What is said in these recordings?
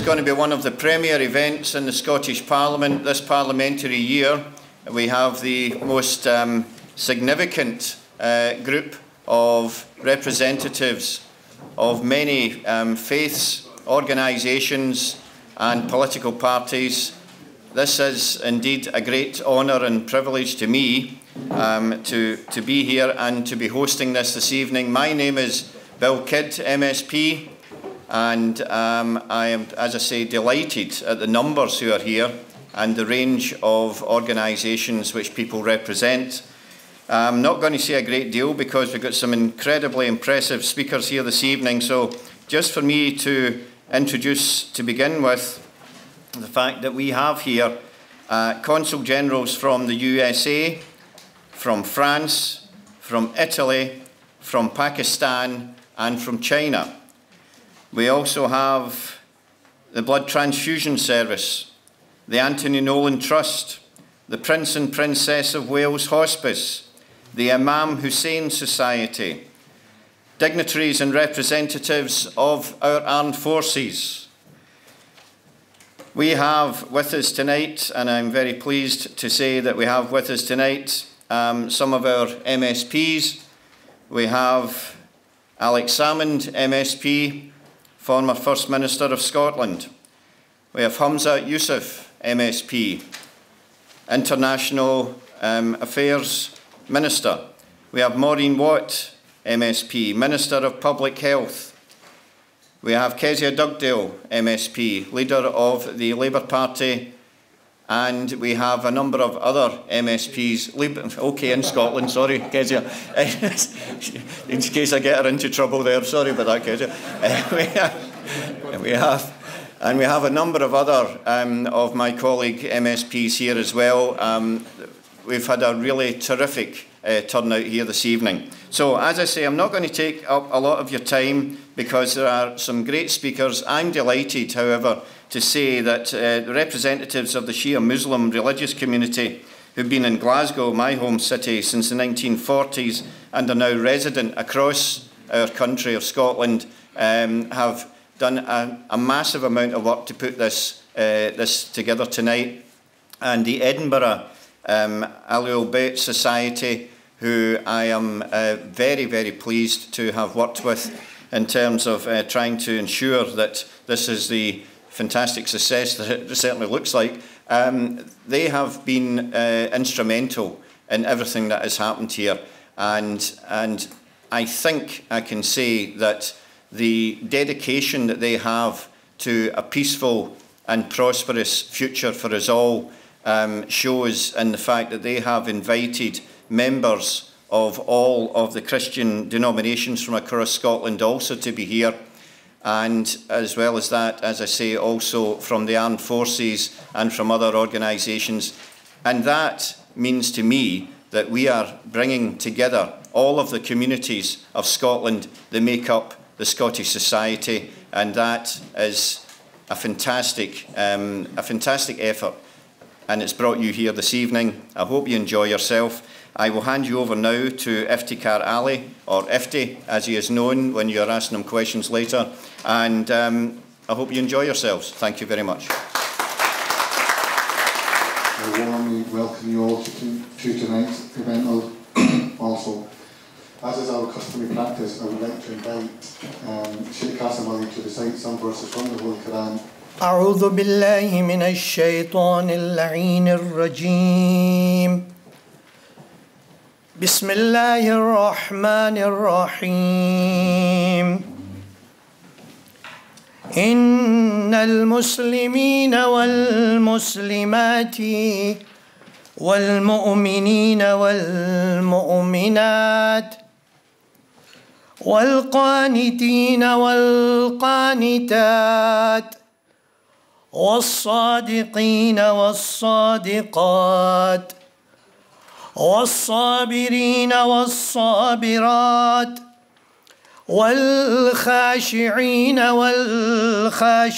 going to be one of the premier events in the Scottish Parliament this parliamentary year. We have the most significant group of representatives of many faiths, organisations and political parties. This is indeed a great honour and privilege to me to be here and to be hosting this evening. My name is Bill Kidd, MSP, and I am, as I say, delighted at the numbers who are here and the range of organisations which people represent. I'm not going to say a great deal because we've got some incredibly impressive speakers here this evening, so just for me to introduce, to begin with, the fact that we have here Consul Generals from the USA, from France, from Italy, from Pakistan and from China. We also have the Blood Transfusion Service, the Anthony Nolan Trust, the Prince and Princess of Wales Hospice, the Imam Hussein Society, dignitaries and representatives of our armed forces. We have with us tonight, and I'm very pleased to say that we have with us tonight some of our MSPs. We have Alex Salmond MSP, former First Minister of Scotland. We have Hamza Yusuf MSP, International Affairs Minister. We have Morin Watt MSP, Minister of Public Health. We have Kezia Dugdale MSP, Leader of the Labour Party, and we have a number of other MSPs, okay, in Scotland, sorry, Kezia, in case I get her into trouble there, sorry about that, Kezia. We have a number of other of my colleague MSPs here as well. We've had a really terrific turnout here this evening. So, as I say, I'm not going to take up a lot of your time because there are some great speakers. I'm delighted, however, to say that the representatives of the Shia Muslim religious community who've been in Glasgow, my home city, since the 1940s and are now resident across our country of Scotland, have done a massive amount of work to put this together tonight. And the Edinburgh Ahlul Bayt Society, who I am very, very pleased to have worked with in terms of trying to ensure that this is the fantastic success that it certainly looks like. They have been instrumental in everything that has happened here. And I think I can say that the dedication that they have to a peaceful and prosperous future for us all shows in the fact that they have invited members of all of the Christian denominations from across Scotland also to be here, and as well as that, as I say, also from the armed forces and from other organisations. And that means to me that we are bringing together all of the communities of Scotland that make up the Scottish society, and that is a fantastic effort. And it's brought you here this evening. I hope you enjoy yourself. I will hand you over now to Iftikhar Ali, or Ifti, as he is known when you are asking him questions later. And I hope you enjoy yourselves. Thank you very much. I warmly welcome you all to tonight's event. Also, as is our customary practice, I would like to invite Sheikh Fatima Ali to recite some verses from the Holy Quran. أعوذ بالله من الشيطان اللعين الرجيم بسم الله الرحمن الرحيم إن المسلمين والمسلمات والمؤمنين والمؤمنات والقانتين والقانتات والصادقين والصادقات والصابرين والصابرات والخاشعين والخاشعات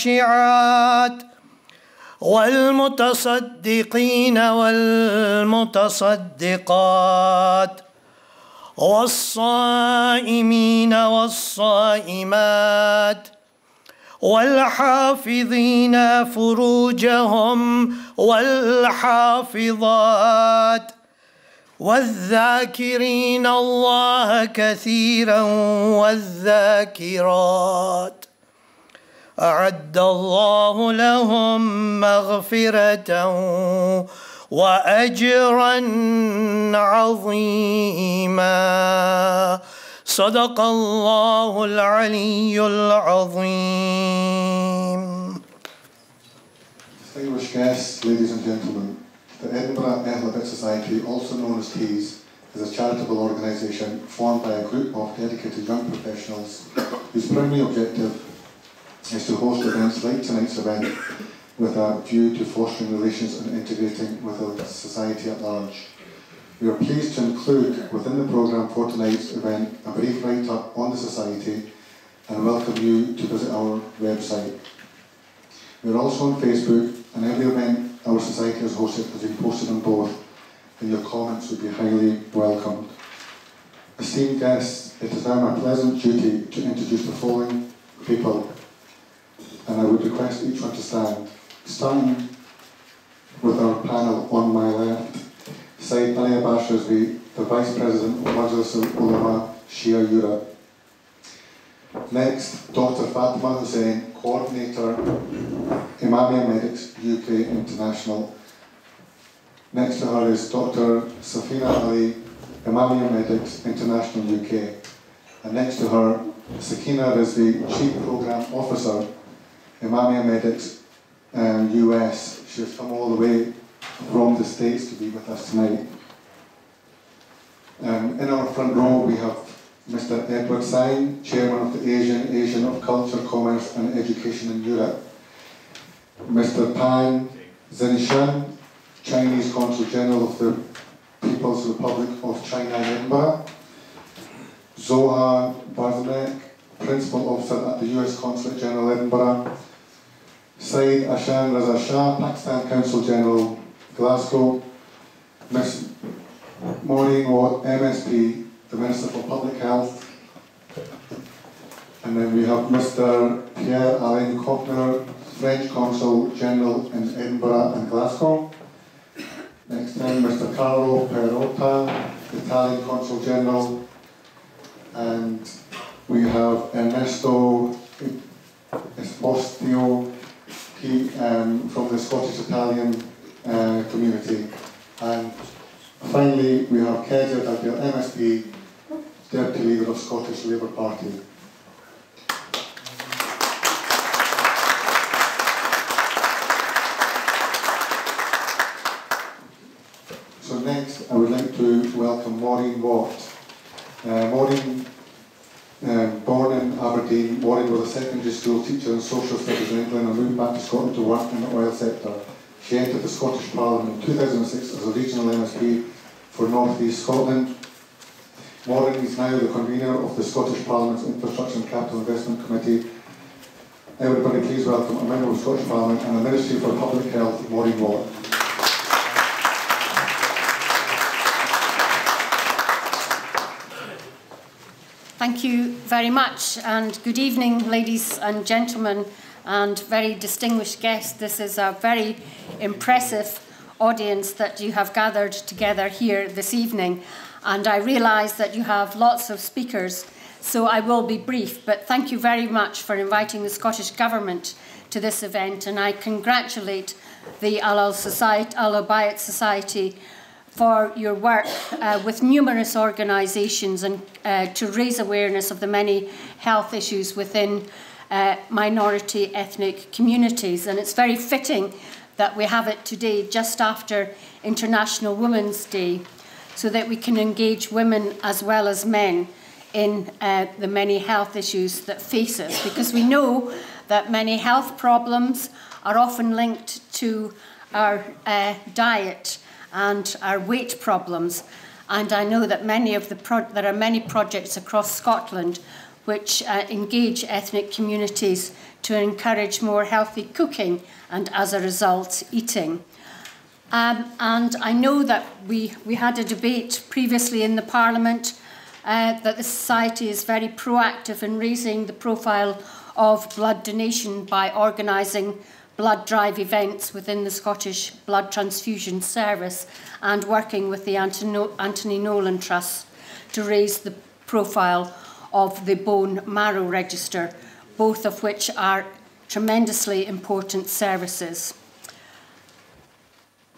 والمتصدقين والمتصدقات والصائمين والصائمات والحافظين فروجهم والحافظات والذاكرين الله كثيرا والذاكرات أعد الله لهم مغفرة وأجرا عظيما صدق الله العلي العظيم. Distinguished guests, ladies and gentlemen, the Edinburgh Ahlul Society, also known as TEES, is a charitable organisation formed by a group of dedicated young professionals whose primary objective is to host events like tonight's event with a view to fostering relations and integrating with the society at large. We are pleased to include within the programme for tonight's event a brief write-up on the society and welcome you to visit our website. We are also on Facebook, and every event our society has hosted has been posted on both, and your comments would be highly welcomed. Esteemed guests, it is now my pleasant duty to introduce the following people, and I would request each one to stand. Starting with our panel on my left, Sayyid Ali Abbas Razi, the Vice President of Majlis al-Ulama Shia Europe. Next, Dr. Fatima Hussein, Coordinator, Imamia Medics UK International. Next to her is Dr. Safina Ali, Imamia Medics International UK. And next to her, Sakina Rizvi, Chief Programme Officer, Imamia Medics US. She has come all the way from the States to be with us tonight. In our front row we have Mr. Edward Syme, Chairman of the Asian of Culture, Commerce and Education in Europe. Mr. Pan Zinishan, Chinese Consul General of the People's Republic of China in Edinburgh. Zoha Barzanek, Principal Officer at the US Consulate General Edinburgh. Saeed Ashan Raza Shah, Pakistan Consul General, Glasgow. Ms. Morin Watt, MSP, the Minister for Public Health. And then we have Mr. Pierre-Alain Cochner, French Consul General in Edinburgh and Glasgow. Next then, Mr. Carlo Perotta, Italian Consul General. And we have Ernesto Esposito from the Scottish Italian community. And finally, we have Kezia Dugdale MSP, Deputy Leader of Scottish Labour Party. So next, I would like to welcome Morin Watt. Morin, born in Aberdeen, Morin was a secondary school teacher and social studies in England and moved back to Scotland to work in the oil sector. She entered the Scottish Parliament in 2006 as a regional MSP for North East Scotland. Morin is now the convener of the Scottish Parliament's Infrastructure and Capital Investment Committee. Everybody please welcome a member of the Scottish Parliament and the Ministry for Public Health, Morin Watt. Thank you very much, and good evening, ladies and gentlemen, and very distinguished guests. This is a very impressive audience that you have gathered together here this evening, and I realise that you have lots of speakers, so I will be brief, but thank you very much for inviting the Scottish Government to this event, and I congratulate the Ahlul Bayt Society for your work with numerous organisations and to raise awareness of the many health issues within minority ethnic communities. And it's very fitting that we have it today just after International Women's Day, so that we can engage women as well as men in the many health issues that face us, because we know that many health problems are often linked to our diet and our weight problems. And I know that there are many projects across Scotland which engage ethnic communities to encourage more healthy cooking and, as a result, eating. And I know that we had a debate previously in the Parliament that the Society is very proactive in raising the profile of blood donation by organising blood drive events within the Scottish Blood Transfusion Service and working with the Anthony Nolan Trust to raise the profile of the bone marrow register, both of which are tremendously important services.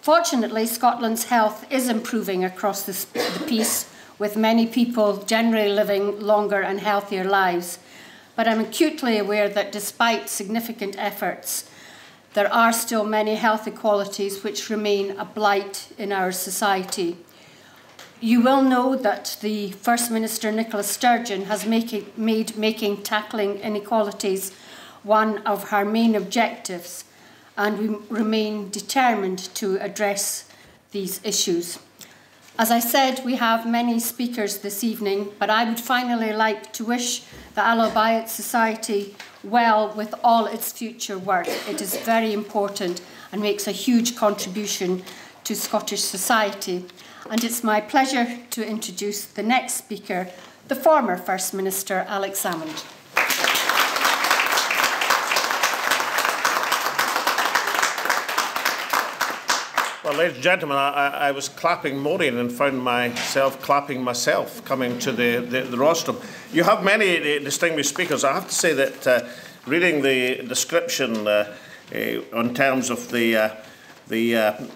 Fortunately, Scotland's health is improving across the piece, with many people generally living longer and healthier lives. But I'm acutely aware that despite significant efforts, there are still many health inequalities which remain a blight in our society. You will know that the First Minister, Nicola Sturgeon, has made tackling inequalities one of her main objectives, and we remain determined to address these issues. As I said, we have many speakers this evening, but I would finally like to wish the Ahlul Bayt Society well with all its future work. It is very important and makes a huge contribution to Scottish society. And it's my pleasure to introduce the next speaker, the former First Minister, Alex Salmond. Well, ladies and gentlemen, I was clapping Morin and found myself clapping myself coming to the rostrum. You have many distinguished speakers. I have to say that reading the description on terms of the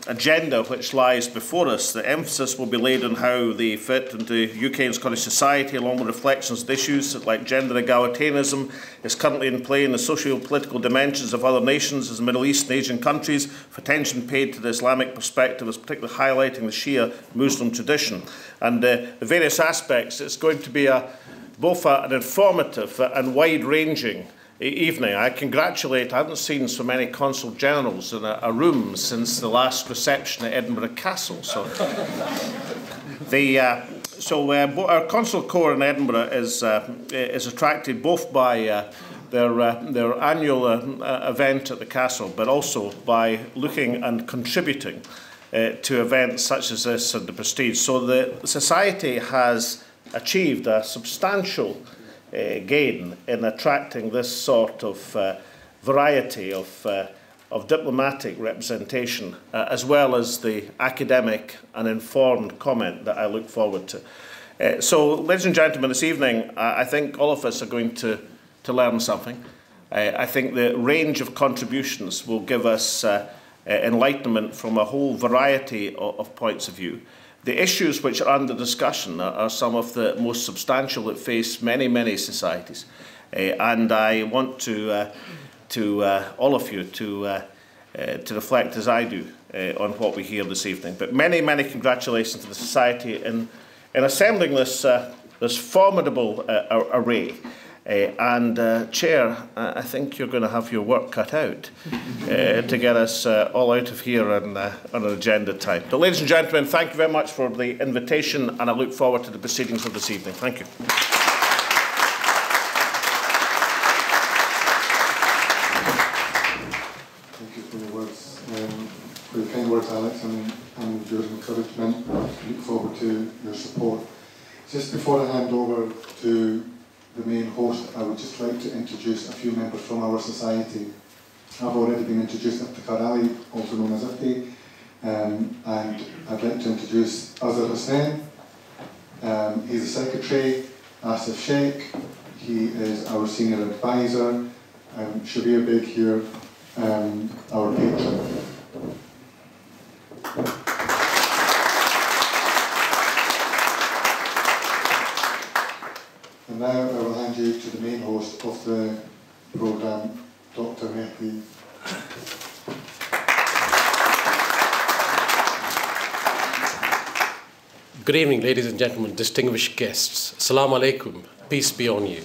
agenda which lies before us, the emphasis will be laid on how they fit into UK and Scottish society, along with reflections of issues like gender egalitarianism is currently in play in the socio-political dimensions of other nations as the Middle East and Asian countries, for attention paid to the Islamic perspective is particularly highlighting the Shia Muslim tradition. And the various aspects, it's going to be both an informative and wide-ranging evening. I haven't seen so many Consul Generals in a room since the last reception at Edinburgh Castle. So, our Consul Corps in Edinburgh is attracted both by their annual event at the Castle, but also by looking and contributing to events such as this and the prestige. So the Society has achieved a substantial gain in attracting this sort of variety of diplomatic representation, as well as the academic and informed comment that I look forward to. So, ladies and gentlemen, this evening, I think all of us are going to learn something. I think the range of contributions will give us enlightenment from a whole variety of points of view. The issues which are under discussion are some of the most substantial that face many, many societies. And I want to all of you to reflect as I do on what we hear this evening. But many, many congratulations to the Society in assembling this formidable array. Chair, I think you're going to have your work cut out to get us all out of here on an agenda time. So, ladies and gentlemen, thank you very much for the invitation, and I look forward to the proceedings of this evening. Thank you. Thank you for your words, for your kind words, Alex, and your encouragement. I look forward to your support. Just before I hand over to the main host, I would just like to introduce a few members from our society. I've already been introduced Iftikhar Ali, also known as Ifti, and I'd like to introduce Idris Hussein. He's the Secretary. Asif Sheikh, he is our Senior Advisor. Shabir Beg here, our patron. And now I will hand you to the main host of the programme, Dr. Mehdi. Good evening, ladies and gentlemen, distinguished guests. Assalamu alaikum, peace be on you.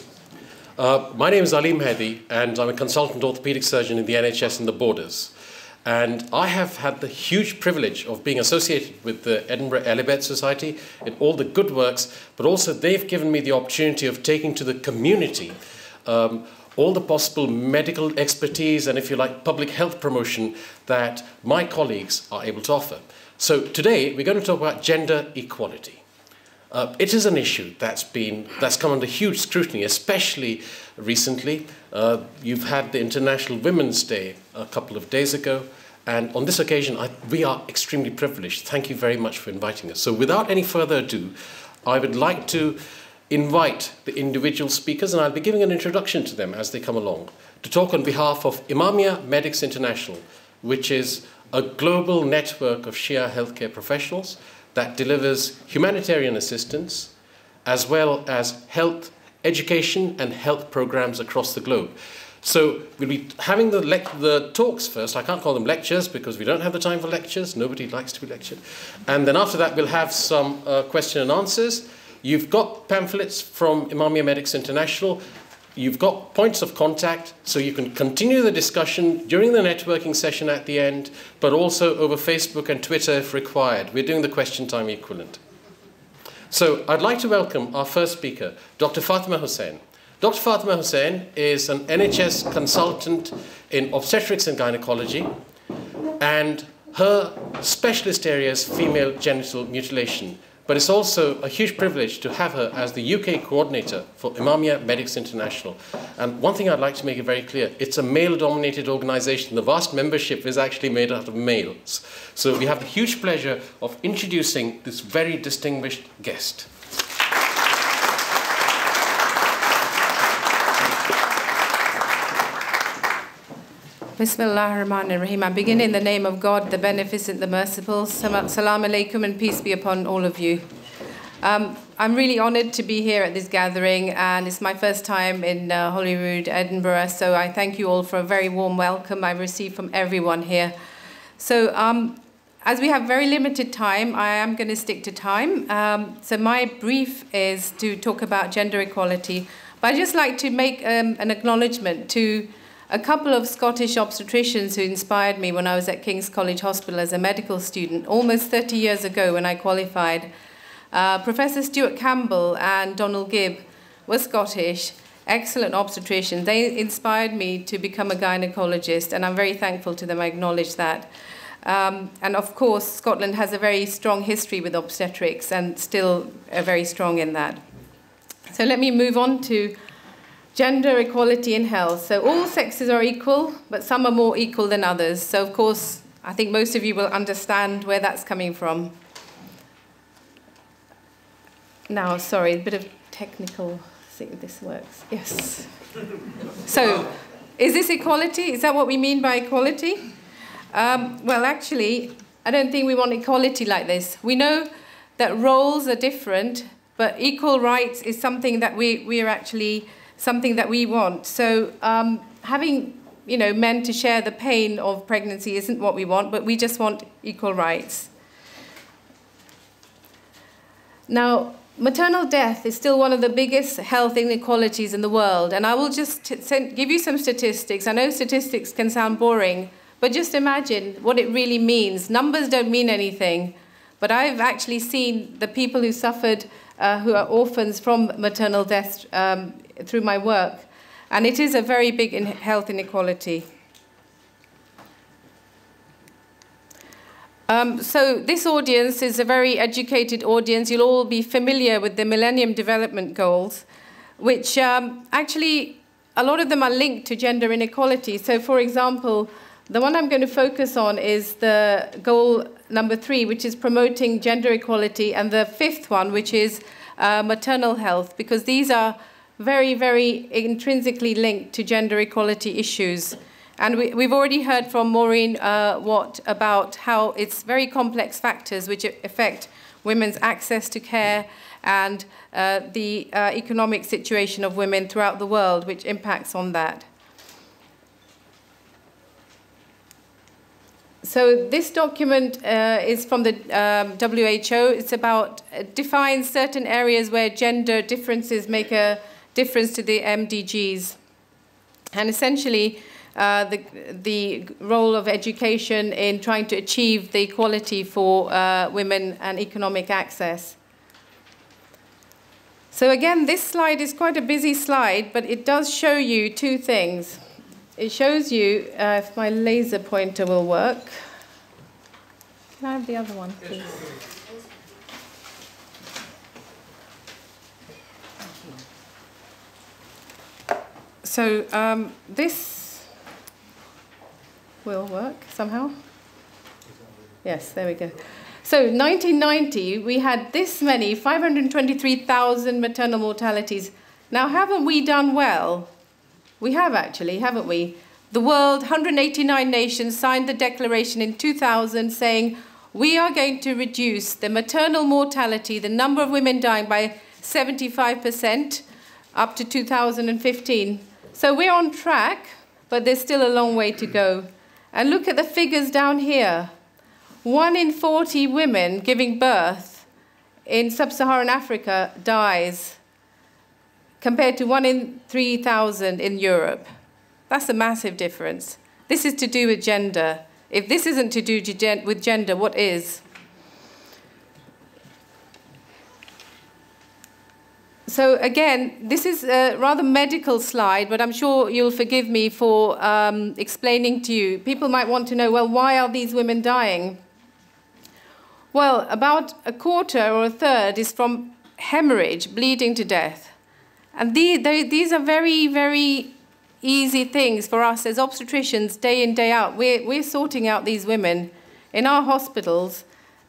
My name is Ali Mehdi, and I'm a consultant orthopaedic surgeon in the NHS and the Borders. And I have had the huge privilege of being associated with the Edinburgh Ali Abbas Society in all the good works, but also they've given me the opportunity of taking to the community all the possible medical expertise and, if you like, public health promotion that my colleagues are able to offer. So today we're going to talk about gender equality. It is an issue that's come under huge scrutiny, especially recently. You've had the International Women's Day a couple of days ago, and on this occasion, we are extremely privileged. Thank you very much for inviting us. So without any further ado, I would like to invite the individual speakers, and I'll be giving an introduction to them as they come along, to talk on behalf of Imamia Medics International, which is a global network of Shia healthcare professionals that delivers humanitarian assistance as well as health, education and health programs across the globe. So we'll be having the talks first. I can't call them lectures because we don't have the time for lectures. Nobody likes to be lectured. And then after that, we'll have some question and answers. You've got pamphlets from Imamia Medics International. You've got points of contact, so you can continue the discussion during the networking session at the end, but also over Facebook and Twitter if required. We're doing the question time equivalent. So I'd like to welcome our first speaker, Dr. Fatima Hussein. Dr. Fatima Hussein is an NHS consultant in obstetrics and gynecology, and her specialist area is female genital mutilation. But it's also a huge privilege to have her as the UK coordinator for Imamia Medics International. And one thing I'd like to make it very clear, it's a male-dominated organization. The vast membership is actually made out of males. So we have the huge pleasure of introducing this very distinguished guest. Bismillah ar-Rahman ar-Rahim. I begin in the name of God, the Beneficent, the Merciful. Salam alaikum and peace be upon all of you. I'm really honored to be here at this gathering, and it's my first time in Holyrood, Edinburgh, so I thank you all for a very warm welcome I've received from everyone here. So as we have very limited time, I am going to stick to time. So my brief is to talk about gender equality, but I'd just like to make an acknowledgement to a couple of Scottish obstetricians who inspired me when I was at King's College Hospital as a medical student, almost 30 years ago when I qualified. Professor Stuart Campbell and Donald Gibb were Scottish, excellent obstetricians. They inspired me to become a gynecologist, and I'm very thankful to them. I acknowledge that. And of course, Scotland has a very strong history with obstetrics and still very strong in that. So let me move on to gender equality in health. So all sexes are equal, but some are more equal than others. So of course, I think most of you will understand where that's coming from. Now, sorry, a bit of technical, see if this works. Yes. So, is this equality? Is that what we mean by equality? Well, actually, I don't think we want equality like this. We know that roles are different, but equal rights is something that we are actually something that we want. So having men to share the pain of pregnancy isn't what we want, but we just want equal rights. Now, maternal death is still one of the biggest health inequalities in the world, and I will just give you some statistics. I know statistics can sound boring, but just imagine what it really means. Numbers don't mean anything, but I've actually seen the people who suffered, who are orphans from maternal death through my work, and it is a very big health inequality. So this audience is a very educated audience. You'll all be familiar with the Millennium Development Goals, which actually, a lot of them are linked to gender inequality. So for example, the one I'm going to focus on is the goal number 3, which is promoting gender equality, and the 5th one, which is maternal health, because these are very, very intrinsically linked to gender equality issues. And we've already heard from Morin Watt about how it's very complex factors which affect women's access to care and the economic situation of women throughout the world, which impacts on that. So this document is from the WHO. It's about, defines certain areas where gender differences make a difference to the MDGs. And essentially, the role of education in trying to achieve the equality for women and economic access. So again, this slide is quite a busy slide, but it does show you 2 things. It shows you, if my laser pointer will work. Can I have the other one, please? So this will work somehow. Yes, there we go. So 1990, we had this many, 523,000 maternal mortalities. Now, haven't we done well? We have actually, haven't we? The world, 189 nations signed the declaration in 2000 saying, we are going to reduce the maternal mortality, the number of women dying, by 75% up to 2015. So we're on track, but there's still a long way to go. And look at the figures down here. 1 in 40 women giving birth in sub-Saharan Africa dies, compared to 1 in 3,000 in Europe. That's a massive difference. This is to do with gender. If this isn't to do with gender, what is? So again, this is a rather medical slide, but I'm sure you'll forgive me for explaining to you. People might want to know, well, why are these women dying? Well, about a quarter or a third is from hemorrhage, bleeding to death. And these are very, very easy things for us as obstetricians, day in, day out. We're sorting out these women. In our hospitals,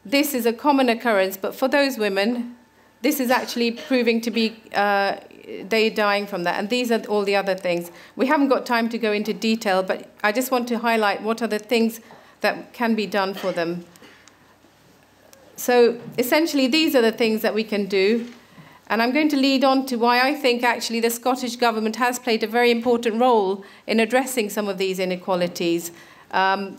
this is a common occurrence, but for those women, this is actually proving to be, they're dying from that. And these are all the other things. We haven't got time to go into detail, but I just want to highlight what are the things that can be done for them. So essentially, these are the things that we can do. And I'm going to lead on to why I think actually the Scottish Government has played a very important role in addressing some of these inequalities. From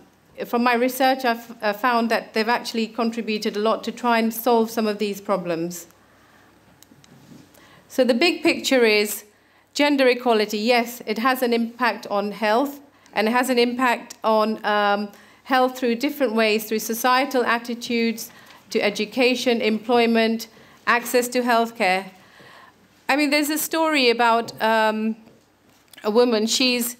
my research, I've found that they've actually contributed a lot to try and solve some of these problems. So the big picture is gender equality. Yes, it has an impact on health, and it has an impact on health through different ways, through societal attitudes, to education, employment, access to healthcare. I mean, there's a story about a woman. She's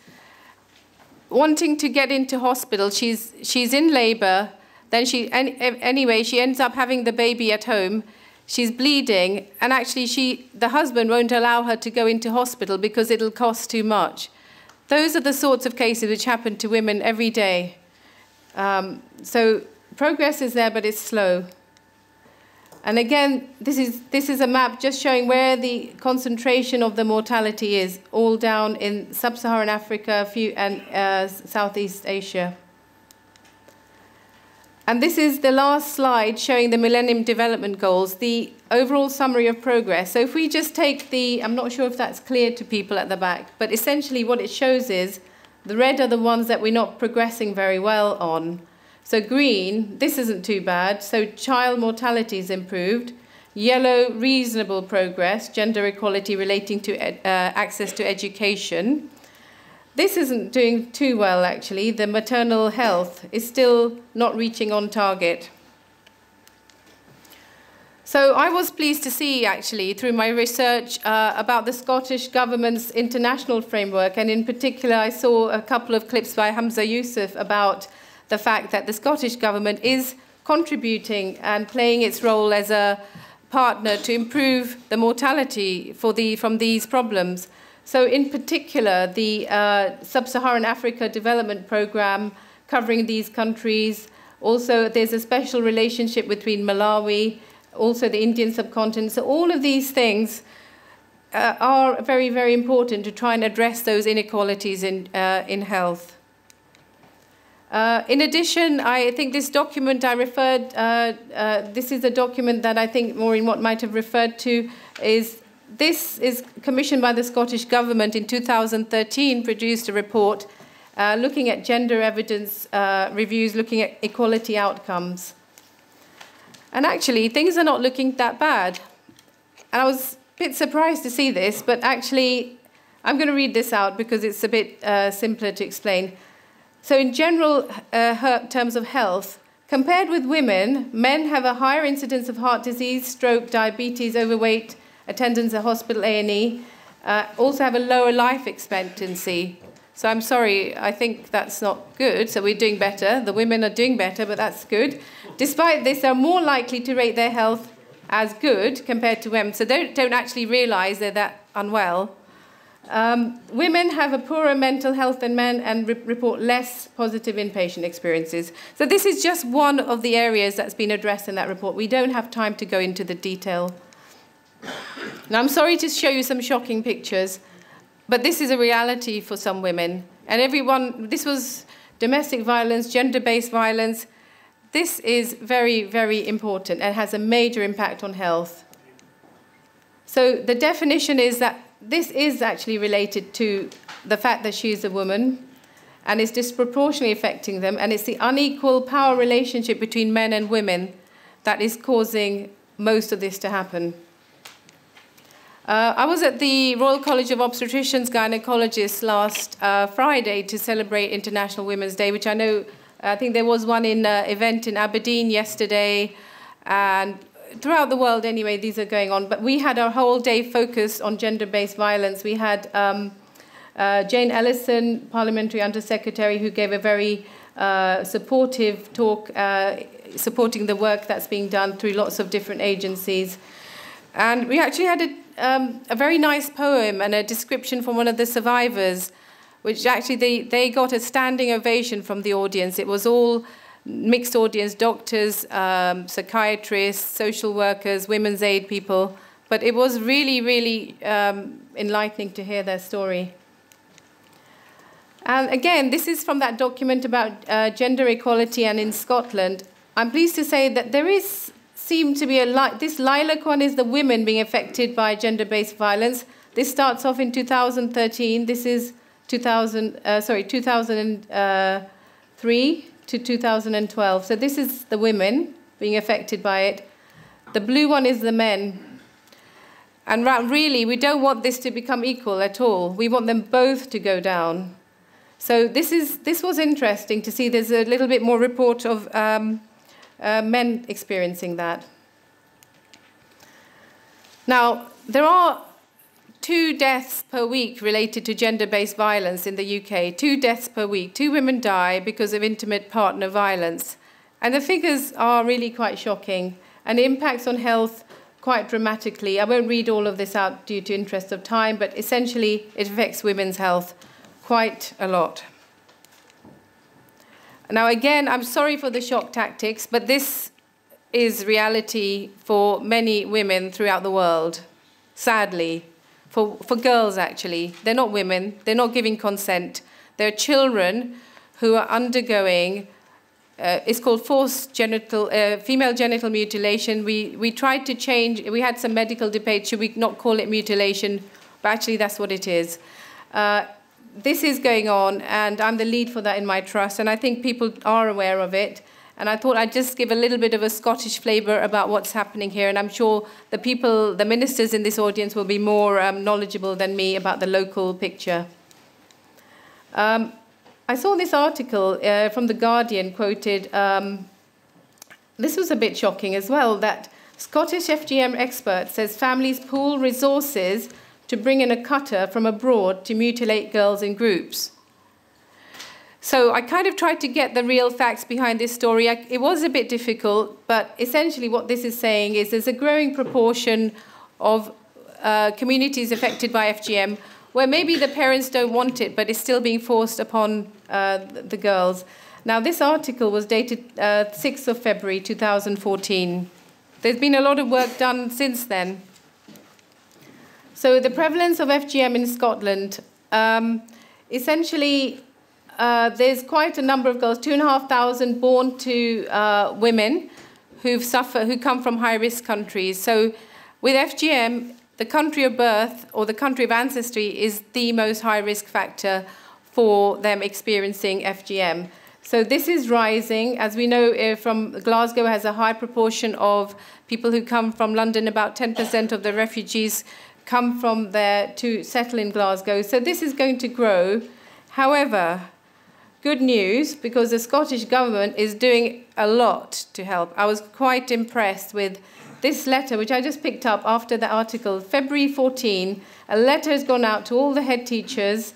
wanting to get into hospital. She's in labor. Then anyway, she ends up having the baby at home. She's bleeding, and actually the husband won't allow her to go into hospital because it'll cost too much. Those are the sorts of cases which happen to women every day. So progress is there, but it's slow. And again, this is a map just showing where the concentration of the mortality is, all down in sub-Saharan Africa and Southeast Asia. And this is the last slide showing the Millennium Development Goals, the overall summary of progress. So if we just take I'm not sure if that's clear to people at the back, but essentially what it shows is the red are the ones that we're not progressing very well on. So green, this isn't too bad. So child mortality is improved. Yellow, reasonable progress, gender equality relating to access to education. This isn't doing too well, actually. The maternal health is still not reaching on target. So I was pleased to see, actually, through my research about the Scottish Government's international framework, and in particular, I saw a couple of clips by Hamza Youssef about the fact that the Scottish Government is contributing and playing its role as a partner to improve the mortality from these problems. So in particular, the Sub-Saharan Africa Development Programme covering these countries. Also, there's a special relationship between Malawi, also the Indian subcontinent. So all of these things are very, very important to try and address those inequalities in health. In addition, I think this document I referred, this is a document that I think Morin Watt might have referred to, this is commissioned by the Scottish Government in 2013, produced a report looking at gender evidence reviews, looking at equality outcomes. And actually, things are not looking that bad. And I was a bit surprised to see this, but actually, I'm going to read this out because it's a bit simpler to explain. So in general terms of health, compared with women, men have a higher incidence of heart disease, stroke, diabetes, overweight, attendance at hospital A&E, also have a lower life expectancy. So I'm sorry, I think that's not good. So we're doing better. The women are doing better, but that's good. Despite this, they're more likely to rate their health as good compared to women. So they don't actually realise they're that unwell. Women have a poorer mental health than men and report less positive inpatient experiences. So this is just one of the areas that's been addressed in that report. We don't have time to go into the detail. Now, I'm sorry to show you some shocking pictures, but this is a reality for some women. And everyone, this was domestic violence, gender-based violence. This is very, very important and has a major impact on health. So the definition is that this is actually related to the fact that she is a woman and is disproportionately affecting them, and it's the unequal power relationship between men and women that is causing most of this to happen. I was at the Royal College of Obstetricians Gynecologists last Friday to celebrate International Women's Day, which I think there was one event in Aberdeen yesterday, and throughout the world anyway, these are going on. But we had our whole day focused on gender-based violence. We had Jane Ellison, Parliamentary Under-Secretary, who gave a very supportive talk, supporting the work that's being done through lots of different agencies. And we actually had a very nice poem and a description from one of the survivors, which actually they got a standing ovation from the audience. It was all mixed audience, doctors, psychiatrists, social workers, women's aid people. But it was really, really enlightening to hear their story. And again, this is from that document about gender equality, and in Scotland. I'm pleased to say that there seemed to be this lilac one is the women being affected by gender-based violence. This starts off in 2013. This is 2003 to 2012. So this is the women being affected by it. The blue one is the men. And really, we don't want this to become equal at all. We want them both to go down. So this was interesting to see. There's a little bit more report of men experiencing that. Now, there are 2 deaths per week related to gender-based violence in the UK. 2 deaths per week. 2 women die because of intimate partner violence. And the figures are really quite shocking, and it impacts on health quite dramatically. I won't read all of this out due to interest of time, but essentially it affects women's health quite a lot. Now, again, I'm sorry for the shock tactics, but this is reality for many women throughout the world, sadly. For girls, actually. They're not women. They're not giving consent. They're children who are undergoing, it's called forced female genital mutilation. We tried to change, we had some medical debate, should we not call it mutilation? But actually, that's what it is. This is going on, and I'm the lead for that in my trust, and I think people are aware of it. And I thought I'd just give a little bit of a Scottish flavour about what's happening here, and I'm sure the ministers in this audience will be more knowledgeable than me about the local picture. I saw this article from The Guardian quoted, this was a bit shocking as well, that Scottish FGM expert says families pool resources to bring in a cutter from abroad to mutilate girls in groups. So I kind of tried to get the real facts behind this story. It was a bit difficult, but essentially what this is saying is there's a growing proportion of communities affected by FGM where maybe the parents don't want it, but it's still being forced upon the girls. Now, this article was dated 6th of February 2014. There's been a lot of work done since then. So the prevalence of FGM in Scotland, essentially, there's quite a number of girls, 2,500 born to women who come from high-risk countries. So with FGM, the country of birth or the country of ancestry is the most high-risk factor for them experiencing FGM. So this is rising. As we know, from Glasgow has a high proportion of people who come from London. About 10% of the refugees come from there to settle in Glasgow. So this is going to grow. However, good news, because the Scottish government is doing a lot to help. I was quite impressed with this letter, which I just picked up after the article. February 14, a letter has gone out to all the head teachers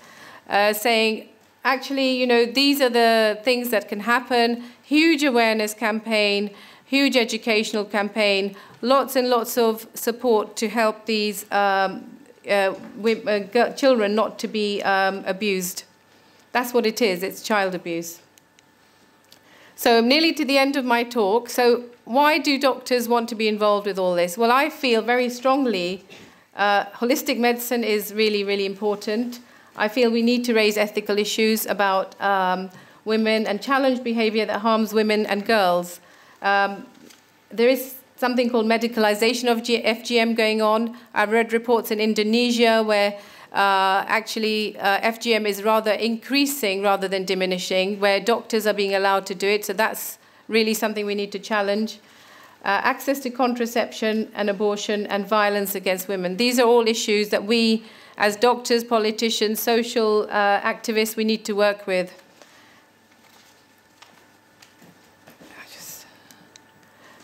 saying, actually, you know, these are the things that can happen. Huge awareness campaign, huge educational campaign, lots and lots of support to help these children not to be abused. That's what it is. It's child abuse. So I'm nearly to the end of my talk. So why do doctors want to be involved with all this? Well, I feel very strongly holistic medicine is really, really important. I feel we need to raise ethical issues about women and challenge behavior that harms women and girls. There is something called medicalization of FGM going on. I've read reports in Indonesia where actually FGM is rather increasing rather than diminishing, where doctors are being allowed to do it. So that's really something we need to challenge. Access to contraception and abortion and violence against women. These are all issues that we, as doctors, politicians, social activists, we need to work with.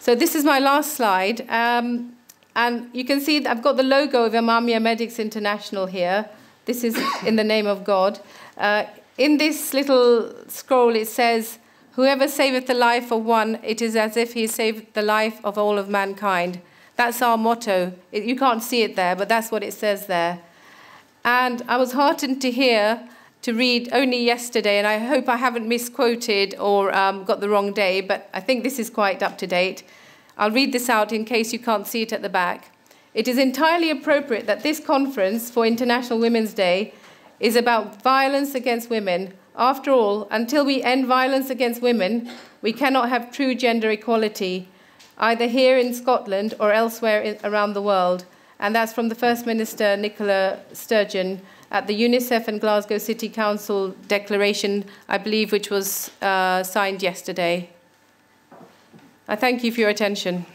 So this is my last slide. And you can see that I've got the logo of Imamia Medics International here. This is in the name of God. In this little scroll, it says, "Whoever saveth the life of one, it is as if he saved the life of all of mankind." That's our motto. You can't see it there, but that's what it says there. And I was heartened to read only yesterday, and I hope I haven't misquoted or got the wrong day, but I think this is quite up to date. I'll read this out in case you can't see it at the back. "It is entirely appropriate that this conference for International Women's Day is about violence against women. After all, until we end violence against women, we cannot have true gender equality, either here in Scotland or elsewhere around the world." And that's from the First Minister, Nicola Sturgeon, at the UNICEF and Glasgow City Council declaration, I believe, which was signed yesterday. I thank you for your attention.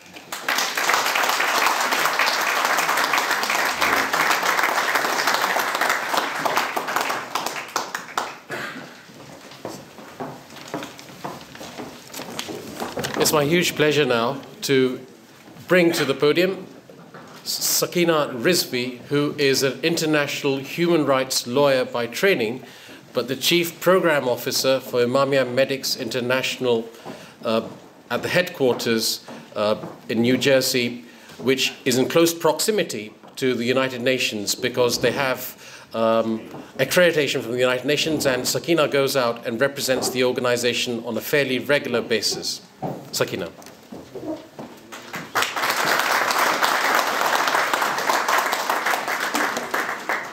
It's my huge pleasure now to bring to the podium Sakina Rizvi, who is an international human rights lawyer by training, but the Chief Program Officer for Imamia Medics International at the headquarters in New Jersey, which is in close proximity to the United Nations because they have accreditation from the United Nations, and Sakina goes out and represents the organization on a fairly regular basis. Sakina.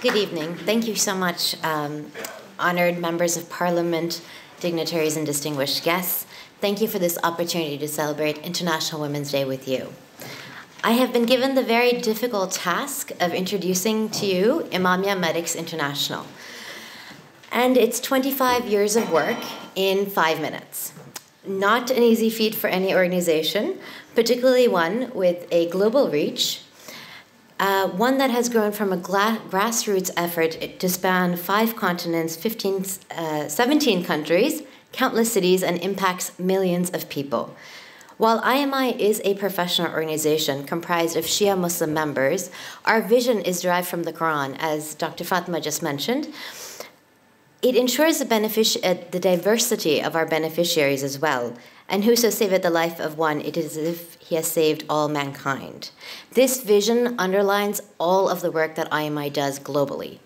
Good evening. Thank you so much, honored members of Parliament, dignitaries and distinguished guests. Thank you for this opportunity to celebrate International Women's Day with you. I have been given the very difficult task of introducing to you Imamia Medics International and its 25 years of work in 5 minutes. Not an easy feat for any organization, particularly one with a global reach, one that has grown from a grassroots effort to span 5 continents, 17 countries, countless cities, and impacts millions of people. While IMI is a professional organization comprised of Shia Muslim members, our vision is derived from the Quran, as Dr. Fatima just mentioned. It ensures the diversity of our beneficiaries as well. And whoso saveth the life of one, it is as if he has saved all mankind. This vision underlines all of the work that IMI does globally.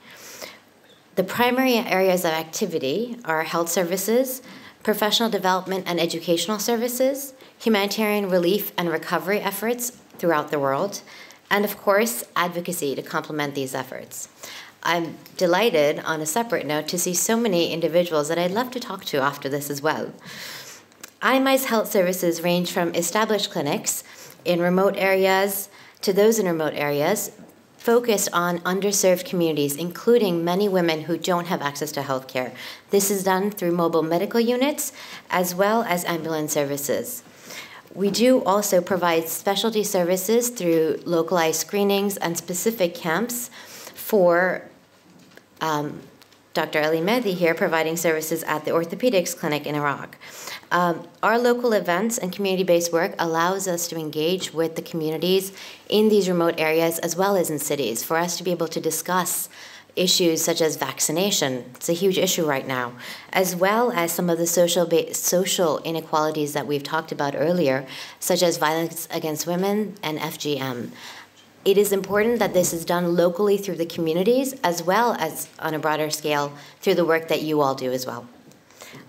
The primary areas of activity are health services, professional development and educational services, humanitarian relief and recovery efforts throughout the world, and of course, advocacy to complement these efforts. I'm delighted, on a separate note, to see so many individuals that I'd love to talk to after this as well. IMI's health services range from established clinics in remote areas to those in remote areas, focused on underserved communities, including many women who don't have access to health care. This is done through mobile medical units as well as ambulance services. We do also provide specialty services through localized screenings and specific camps for Dr. Ali Mehdi here providing services at the orthopedics clinic in Iraq. Our local events and community-based work allows us to engage with the communities in these remote areas as well as in cities for us to be able to discuss issues such as vaccination. It's a huge issue right now, as well as some of the social inequalities that we've talked about earlier, such as violence against women and FGM. It is important that this is done locally through the communities, as well as on a broader scale through the work that you all do as well.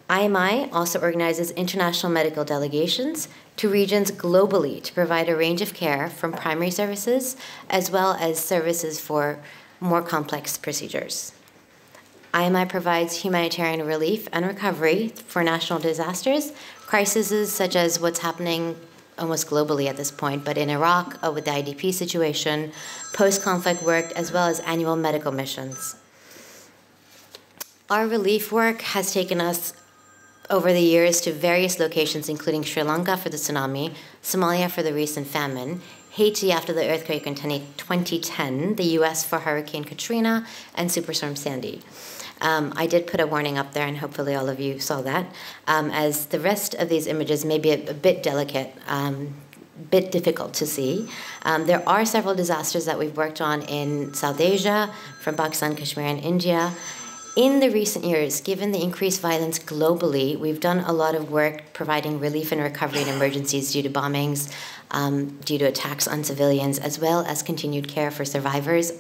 IMI also organizes international medical delegations to regions globally to provide a range of care from primary services as well as services for more complex procedures. IMI provides humanitarian relief and recovery for national disasters, crises such as what's happening almost globally at this point, but in Iraq with the IDP situation, post-conflict work, as well as annual medical missions. Our relief work has taken us over the years to various locations, including Sri Lanka for the tsunami, Somalia for the recent famine, Haiti after the earthquake in 2010, the US for Hurricane Katrina, and Superstorm Sandy. I did put a warning up there, and hopefully all of you saw that, as the rest of these images may be a bit delicate, bit difficult to see. There are several disasters that we've worked on in South Asia, from Pakistan, Kashmir, and India. In the recent years, given the increased violence globally, we've done a lot of work providing relief and recovery in emergencies due to bombings, due to attacks on civilians, as well as continued care for survivors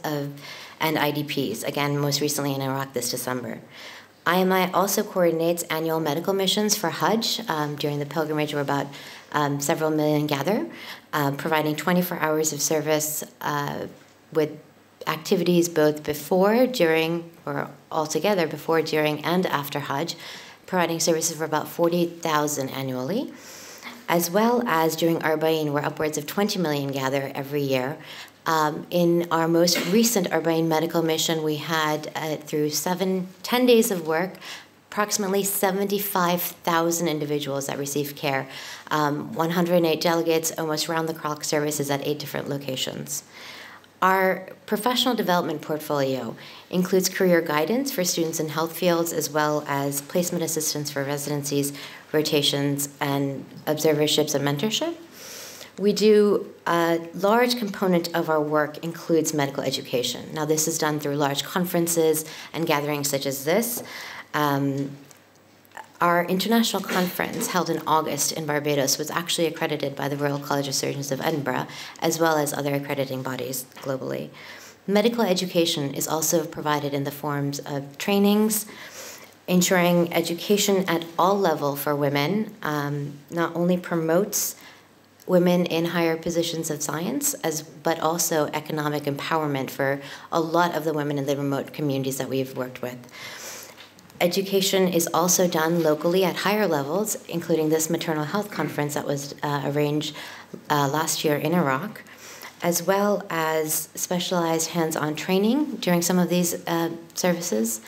and IDPs, again, most recently in Iraq this December. IMI also coordinates annual medical missions for Hajj during the pilgrimage, where about several million gather, providing 24 hours of service with activities both before, during, or altogether before, during, and after Hajj, providing services for about 40,000 annually, as well as during Arba'in, where upwards of 20 million gather every year. In our most recent Arba'in medical mission, we had, through 10 days of work, approximately 75,000 individuals that received care, 108 delegates, almost round-the-clock services at 8 different locations. Our professional development portfolio includes career guidance for students in health fields, as well as placement assistance for residencies, rotations, and observerships and mentorship. We do a large component of our work includes medical education. Now, this is done through large conferences and gatherings such as this. Our international conference held in August in Barbados was actually accredited by the Royal College of Surgeons of Edinburgh, as well as other accrediting bodies globally. Medical education is also provided in the forms of trainings, ensuring education at all levels for women not only promotes women in higher positions of science, but also economic empowerment for a lot of the women in the remote communities that we've worked with. Education is also done locally at higher levels, including this maternal health conference that was arranged last year in Iraq, as well as specialized hands-on training during some of these services.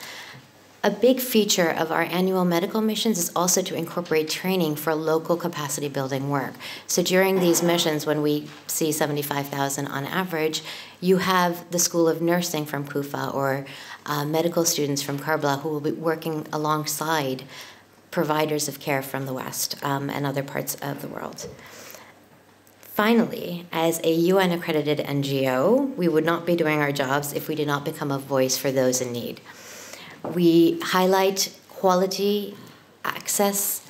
A big feature of our annual medical missions is also to incorporate training for local capacity building work. So during these missions, when we see 75,000 on average, you have the School of Nursing from Kufa or medical students from Karbala who will be working alongside providers of care from the West and other parts of the world. Finally, as a UN-accredited NGO, we would not be doing our jobs if we did not become a voice for those in need. We highlight quality access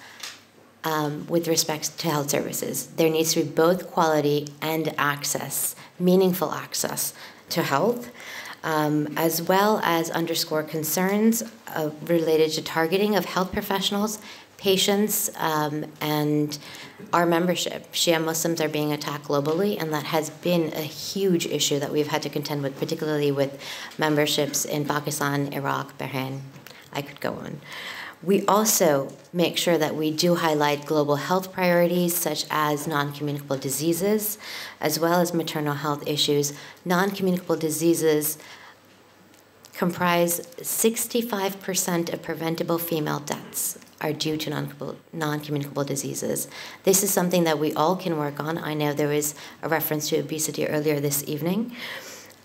with respect to health services. There needs to be both quality and access, meaningful access to health, as well as underscore concerns related to targeting of health professionals, patients, and our membership. Shia Muslims are being attacked globally, and that has been a huge issue that we've had to contend with, particularly with memberships in Pakistan, Iraq, Bahrain. I could go on. We also make sure that we do highlight global health priorities such as non-communicable diseases, as well as maternal health issues. Non-communicable diseases comprise 65% of preventable female deaths are due to non-communicable diseases. This is something that we all can work on. I know there was a reference to obesity earlier this evening.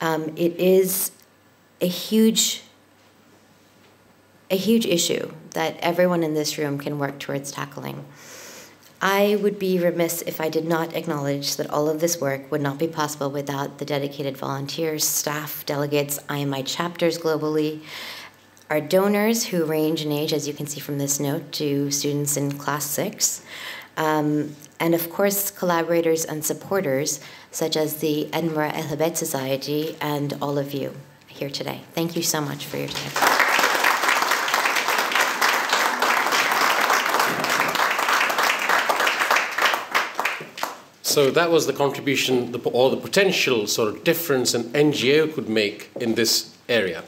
It is a huge issue that everyone in this room can work towards tackling. I would be remiss if I did not acknowledge that all of this work would not be possible without the dedicated volunteers, staff, delegates, IMI chapters globally, our donors who range in age, as you can see from this note, to students in class 6, and of course collaborators and supporters such as the Edinburgh Alphabet Society and all of you here today. Thank you so much for your time. So that was the contribution or the potential sort of difference an NGO could make in this area.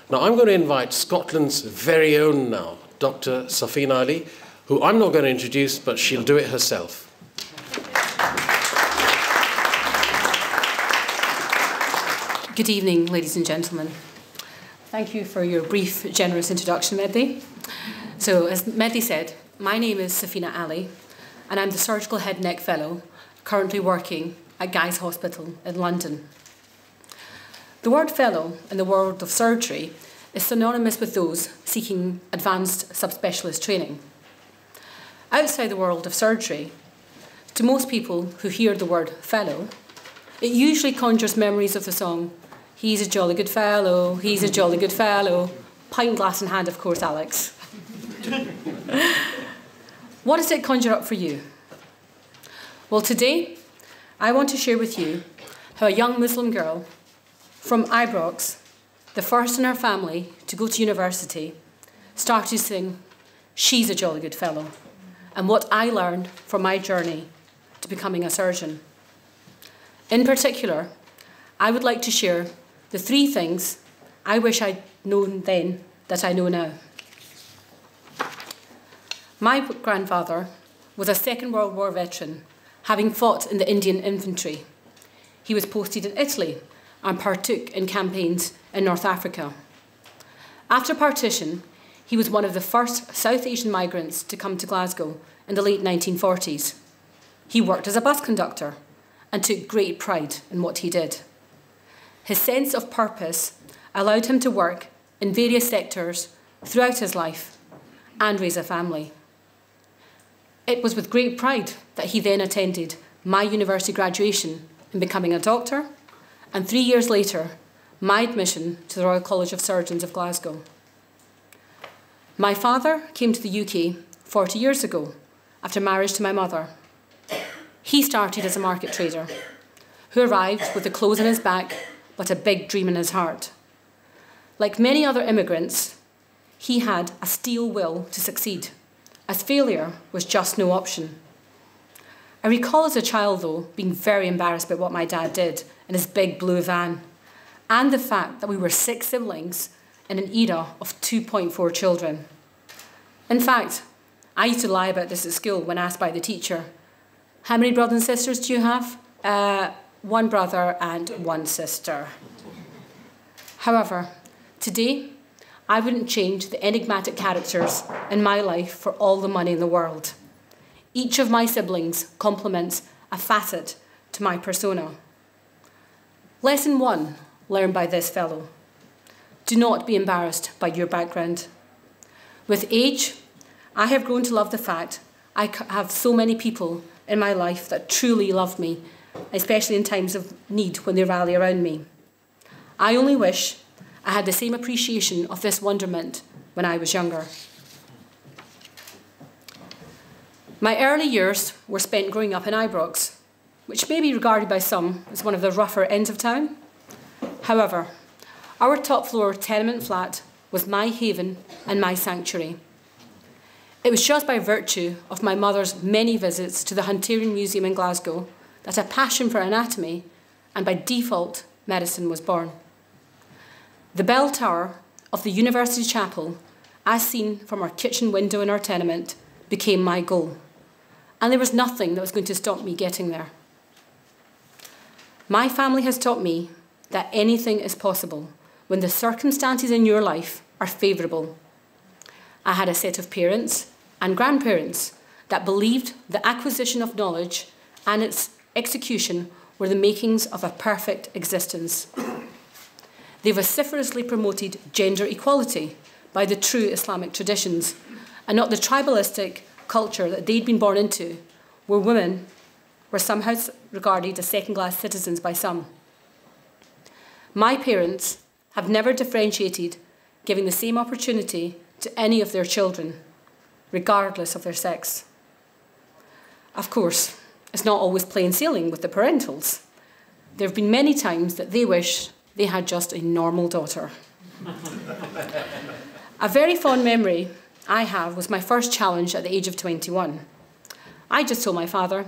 Now I'm going to invite Scotland's very own now, Dr. Safina Ali, who I'm not going to introduce, but she'll do it herself. Good evening, ladies and gentlemen. Thank you for your brief, generous introduction, Mehdi. So, as Mehdi said, my name is Safina Ali, and I'm the Surgical Head Neck Fellow, currently working at Guy's Hospital in London. The word fellow in the world of surgery is synonymous with those seeking advanced subspecialist training. Outside the world of surgery, to most people who hear the word fellow, it usually conjures memories of the song, "He's a jolly good fellow, he's a jolly good fellow," pint glass in hand, of course, Alex. What does it conjure up for you? Well, today, I want to share with you how a young Muslim girl from Ibrox, the first in her family to go to university, started to sing, "She's a jolly good fellow," and what I learned from my journey to becoming a surgeon. In particular, I would like to share the 3 things I wish I'd known then that I know now. My grandfather was a Second World War veteran, having fought in the Indian infantry. He was posted in Italy and partook in campaigns in North Africa. After partition, he was one of the first South Asian migrants to come to Glasgow in the late 1940s. He worked as a bus conductor and took great pride in what he did. His sense of purpose allowed him to work in various sectors throughout his life and raise a family. It was with great pride that he then attended my university graduation in becoming a doctor, and 3 years later, my admission to the Royal College of Surgeons of Glasgow. My father came to the UK 40 years ago after marriage to my mother. He started as a market trader who arrived with the clothes on his back but a big dream in his heart. Like many other immigrants, he had a steel will to succeed, as failure was just no option. I recall as a child, though, being very embarrassed by what my dad did in his big blue van, and the fact that we were 6 siblings in an era of 2.4 children. In fact, I used to lie about this at school when asked by the teacher, "How many brothers and sisters do you have?" 1 brother and 1 sister. However, today, I wouldn't change the enigmatic characters in my life for all the money in the world. Each of my siblings complements a facet to my persona. Lesson 1, learned by this fellow. Do not be embarrassed by your background. With age, I have grown to love the fact I have so many people in my life that truly love me, especially in times of need when they rally around me. I only wish I had the same appreciation of this wonderment when I was younger. My early years were spent growing up in Ibrox, which may be regarded by some as one of the rougher ends of town. However, our top floor tenement flat was my haven and my sanctuary. It was just by virtue of my mother's many visits to the Hunterian Museum in Glasgow that a passion for anatomy, and by default, medicine, was born. The bell tower of the University Chapel, as seen from our kitchen window in our tenement, became my goal, and there was nothing that was going to stop me getting there. My family has taught me that anything is possible when the circumstances in your life are favourable. I had a set of parents and grandparents that believed the acquisition of knowledge and its execution were the makings of a perfect existence. They vociferously promoted gender equality by the true Islamic traditions, and not the tribalistic culture that they'd been born into, where women were somehow regarded as second-class citizens by some. My parents have never differentiated giving the same opportunity to any of their children, regardless of their sex. Of course, it's not always plain sailing with the parentals. There have been many times that they wish they had just a normal daughter. A very fond memory I have was my first challenge at the age of 21. I just told my father,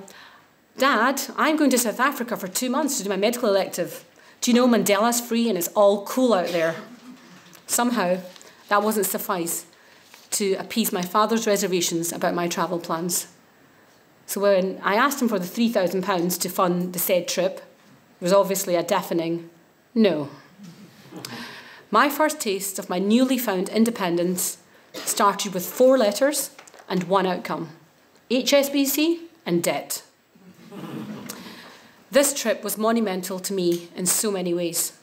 "Dad, I'm going to South Africa for 2 months to do my medical elective. Do you know Mandela's free and it's all cool out there?" Somehow, that wasn't suffice to appease my father's reservations about my travel plans. So when I asked him for the £3,000 to fund the said trip, it was obviously a deafening no. My first taste of my newly found independence started with 4 letters and 1 outcome: HSBC and debt. This trip was monumental to me in so many ways.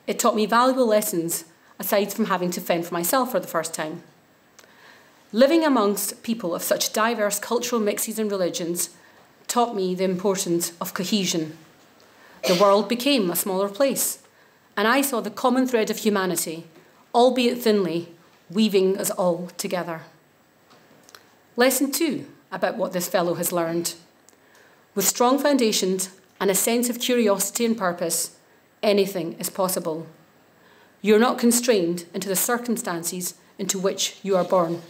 It taught me valuable lessons aside from having to fend for myself for the first time. Living amongst people of such diverse cultural mixes and religions taught me the importance of cohesion. The world became a smaller place, and I saw the common thread of humanity, albeit thinly, weaving us all together. Lesson 2 about what this fellow has learned. With strong foundations and a sense of curiosity and purpose, anything is possible. You're not constrained into the circumstances into which you are born.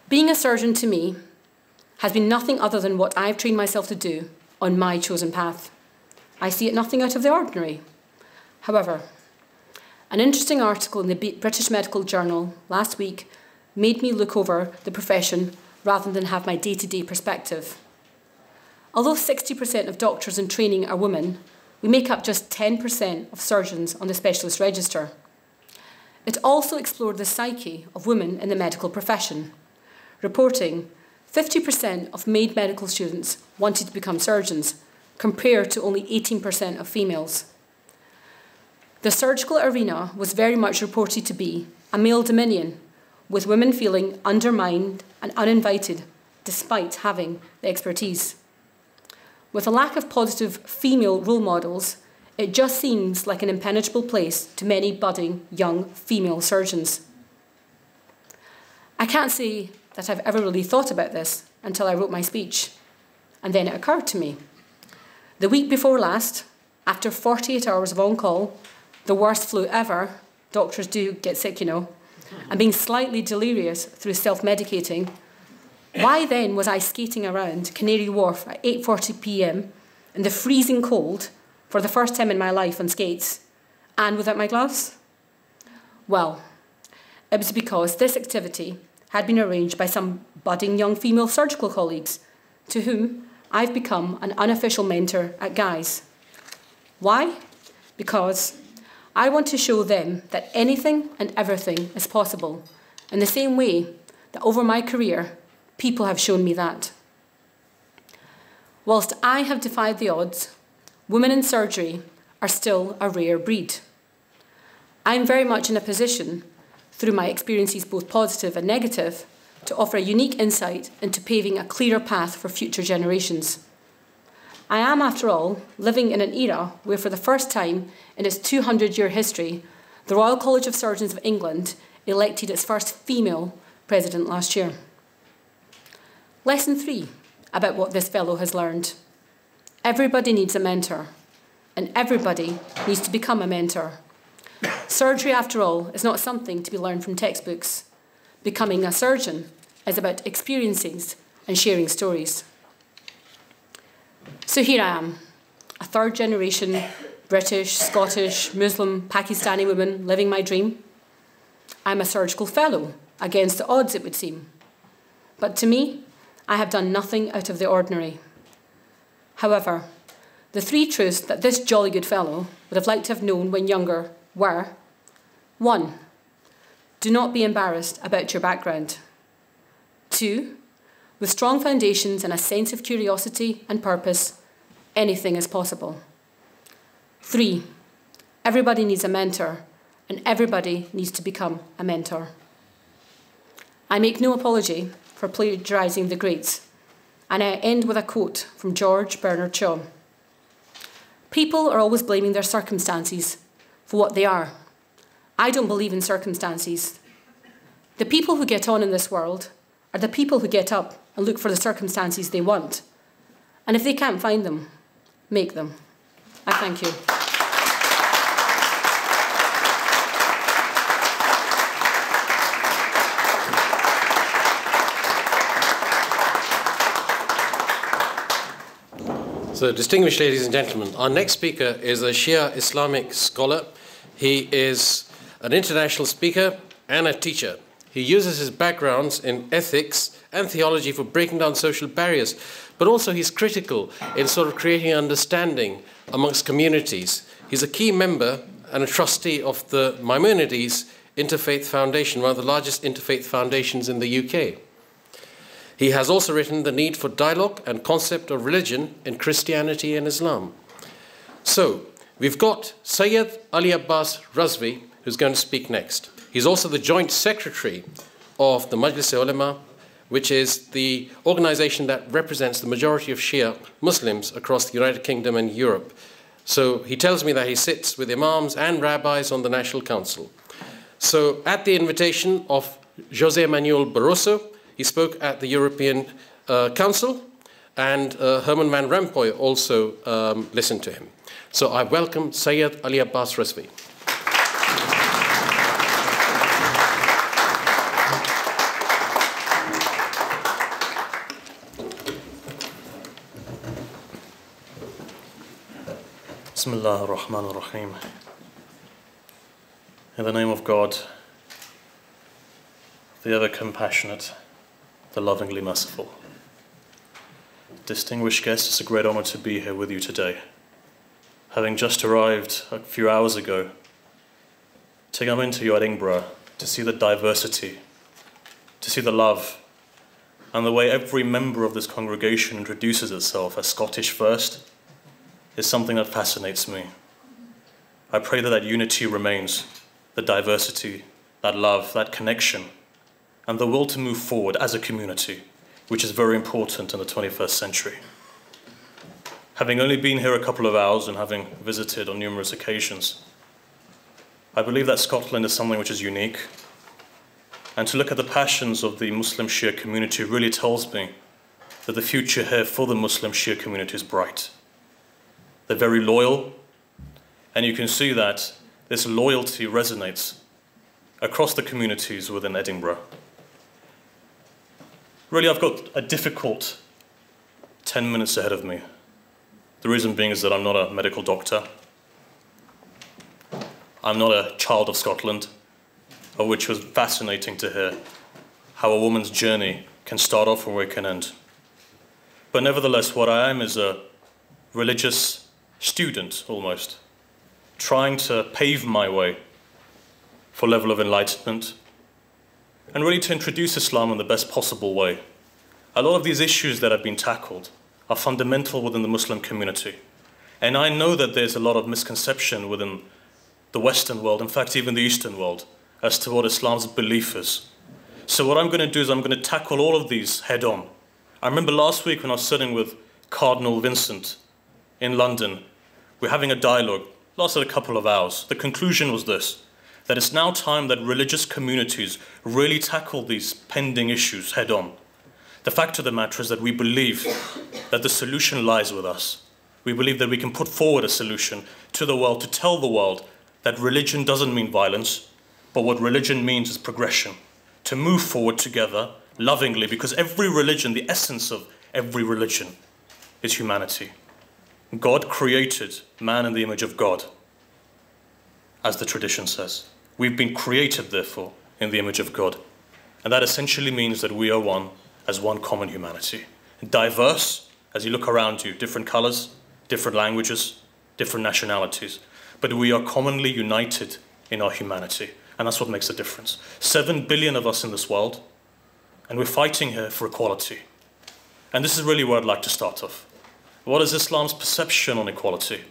Being a surgeon to me has been nothing other than what I've trained myself to do on my chosen path. I see it nothing out of the ordinary. However, an interesting article in the British Medical Journal last week made me look over the profession rather than have my day-to-day perspective. Although 60% of doctors in training are women, we make up just 10% of surgeons on the specialist register. It also explored the psyche of women in the medical profession, reporting 50% of male medical students wanted to become surgeons, compared to only 18% of females. The surgical arena was very much reported to be a male dominion, with women feeling undermined and uninvited despite having the expertise. With a lack of positive female role models, it just seems like an impenetrable place to many budding young female surgeons. I can't say that I've ever really thought about this until I wrote my speech, and then it occurred to me. The week before last, after 48 hours of on-call, the worst flu ever, doctors do get sick, you know, and being slightly delirious through self-medicating, why then was I skating around Canary Wharf at 8:40 p.m. in the freezing cold for the first time in my life on skates and without my gloves? Well, it was because this activity had been arranged by some budding young female surgical colleagues to whom I've become an unofficial mentor at Guy's. Why? Because I want to show them that anything and everything is possible, in the same way that over my career, people have shown me that. Whilst I have defied the odds, women in surgery are still a rare breed. I'm very much in a position, through my experiences both positive and negative, to offer a unique insight into paving a clearer path for future generations. I am, after all, living in an era where for the first time in its 200-year history, the Royal College of Surgeons of England elected its first female president last year. Lesson 3 about what this fellow has learned. Everybody needs a mentor, and everybody needs to become a mentor. Surgery, after all, is not something to be learned from textbooks. Becoming a surgeon is about experiences and sharing stories. So here I am, a third-generation British, Scottish, Muslim, Pakistani woman living my dream. I'm a surgical fellow, against the odds it would seem. But to me, I have done nothing out of the ordinary. However, the 3 truths that this jolly good fellow would have liked to have known when younger were: 1. Do not be embarrassed about your background. 2. With strong foundations and a sense of curiosity and purpose, anything is possible. 3. Everybody needs a mentor, and everybody needs to become a mentor. I make no apology for plagiarising the greats, and I end with a quote from George Bernard Shaw. People are always blaming their circumstances for what they are. I don't believe in circumstances. The people who get on in this world are the people who get up and look for the circumstances they want. And if they can't find them, make them. I thank you. So, distinguished ladies and gentlemen, our next speaker is a Shia Islamic scholar. He is an international speaker and a teacher. He uses his backgrounds in ethics and theology for breaking down social barriers, but also he's critical in sort of creating understanding amongst communities. He's a key member and a trustee of the Maimonides Interfaith Foundation, one of the largest interfaith foundations in the UK. He has also written The Need for Dialogue and Concept of Religion in Christianity and Islam. So, we've got Sayyid Ali Abbas Razi, who's going to speak next. He's also the Joint Secretary of the Majlis-e-Ulema, which is the organization that represents the majority of Shia Muslims across the United Kingdom and Europe. So he tells me that he sits with imams and rabbis on the National Council. So at the invitation of José Manuel Barroso, he spoke at the European Council, and Herman Van Rompuy also listened to him. So I welcome Sayyid Ali Abbas Razi. Bismillah ar-Rahman ar-Rahim. In the name of God, the ever compassionate, the lovingly merciful. Distinguished guests, it's a great honor to be here with you today. Having just arrived a few hours ago to come into Edinburgh to see the diversity, to see the love, and the way every member of this congregation introduces itself as Scottish first is something that fascinates me. I pray that that unity remains, the diversity, that love, that connection, and the will to move forward as a community, which is very important in the 21st century. Having only been here a couple of hours and having visited on numerous occasions, I believe that Scotland is something which is unique. And to look at the passions of the Muslim Shia community really tells me that the future here for the Muslim Shia community is bright. They're very loyal, and you can see that this loyalty resonates across the communities within Edinburgh. Really, I've got a difficult 10 minutes ahead of me. The reason being is that I'm not a medical doctor. I'm not a child of Scotland, of which was fascinating to hear how a woman's journey can start off and where it can end. But nevertheless, what I am is a religious student, almost, trying to pave my way for a level of enlightenment, and really to introduce Islam in the best possible way. A lot of these issues that have been tackled are fundamental within the Muslim community. And I know that there's a lot of misconception within the Western world, in fact even the Eastern world, as to what Islam's belief is. So what I'm going to do is I'm going to tackle all of these head on. I remember last week when I was sitting with Cardinal Vincent in London, we're having a dialogue, lasted a couple of hours. The conclusion was this, that it's now time that religious communities really tackle these pending issues head on. The fact of the matter is that we believe that the solution lies with us. We believe that we can put forward a solution to the world, to tell the world that religion doesn't mean violence, but what religion means is progression, to move forward together lovingly, because every religion, the essence of every religion is humanity. God created man in the image of God, as the tradition says. We've been created, therefore, in the image of God. And that essentially means that we are one as one common humanity. Diverse, as you look around you, different colors, different languages, different nationalities. But we are commonly united in our humanity. And that's what makes the difference. 7 billion of us in this world, and we're fighting here for equality. And this is really where I'd like to start off. What is Islam's perception on equality?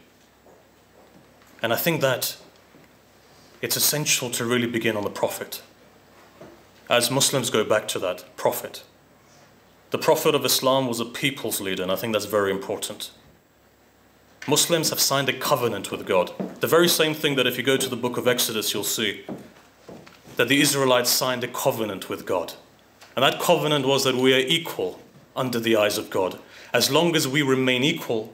And I think that it's essential to really begin on the Prophet. As Muslims go back to that Prophet. The Prophet of Islam was a people's leader, and I think that's very important. Muslims have signed a covenant with God. The very same thing that if you go to the book of Exodus, you'll see that the Israelites signed a covenant with God. And that covenant was that we are equal under the eyes of God. As long as we remain equal,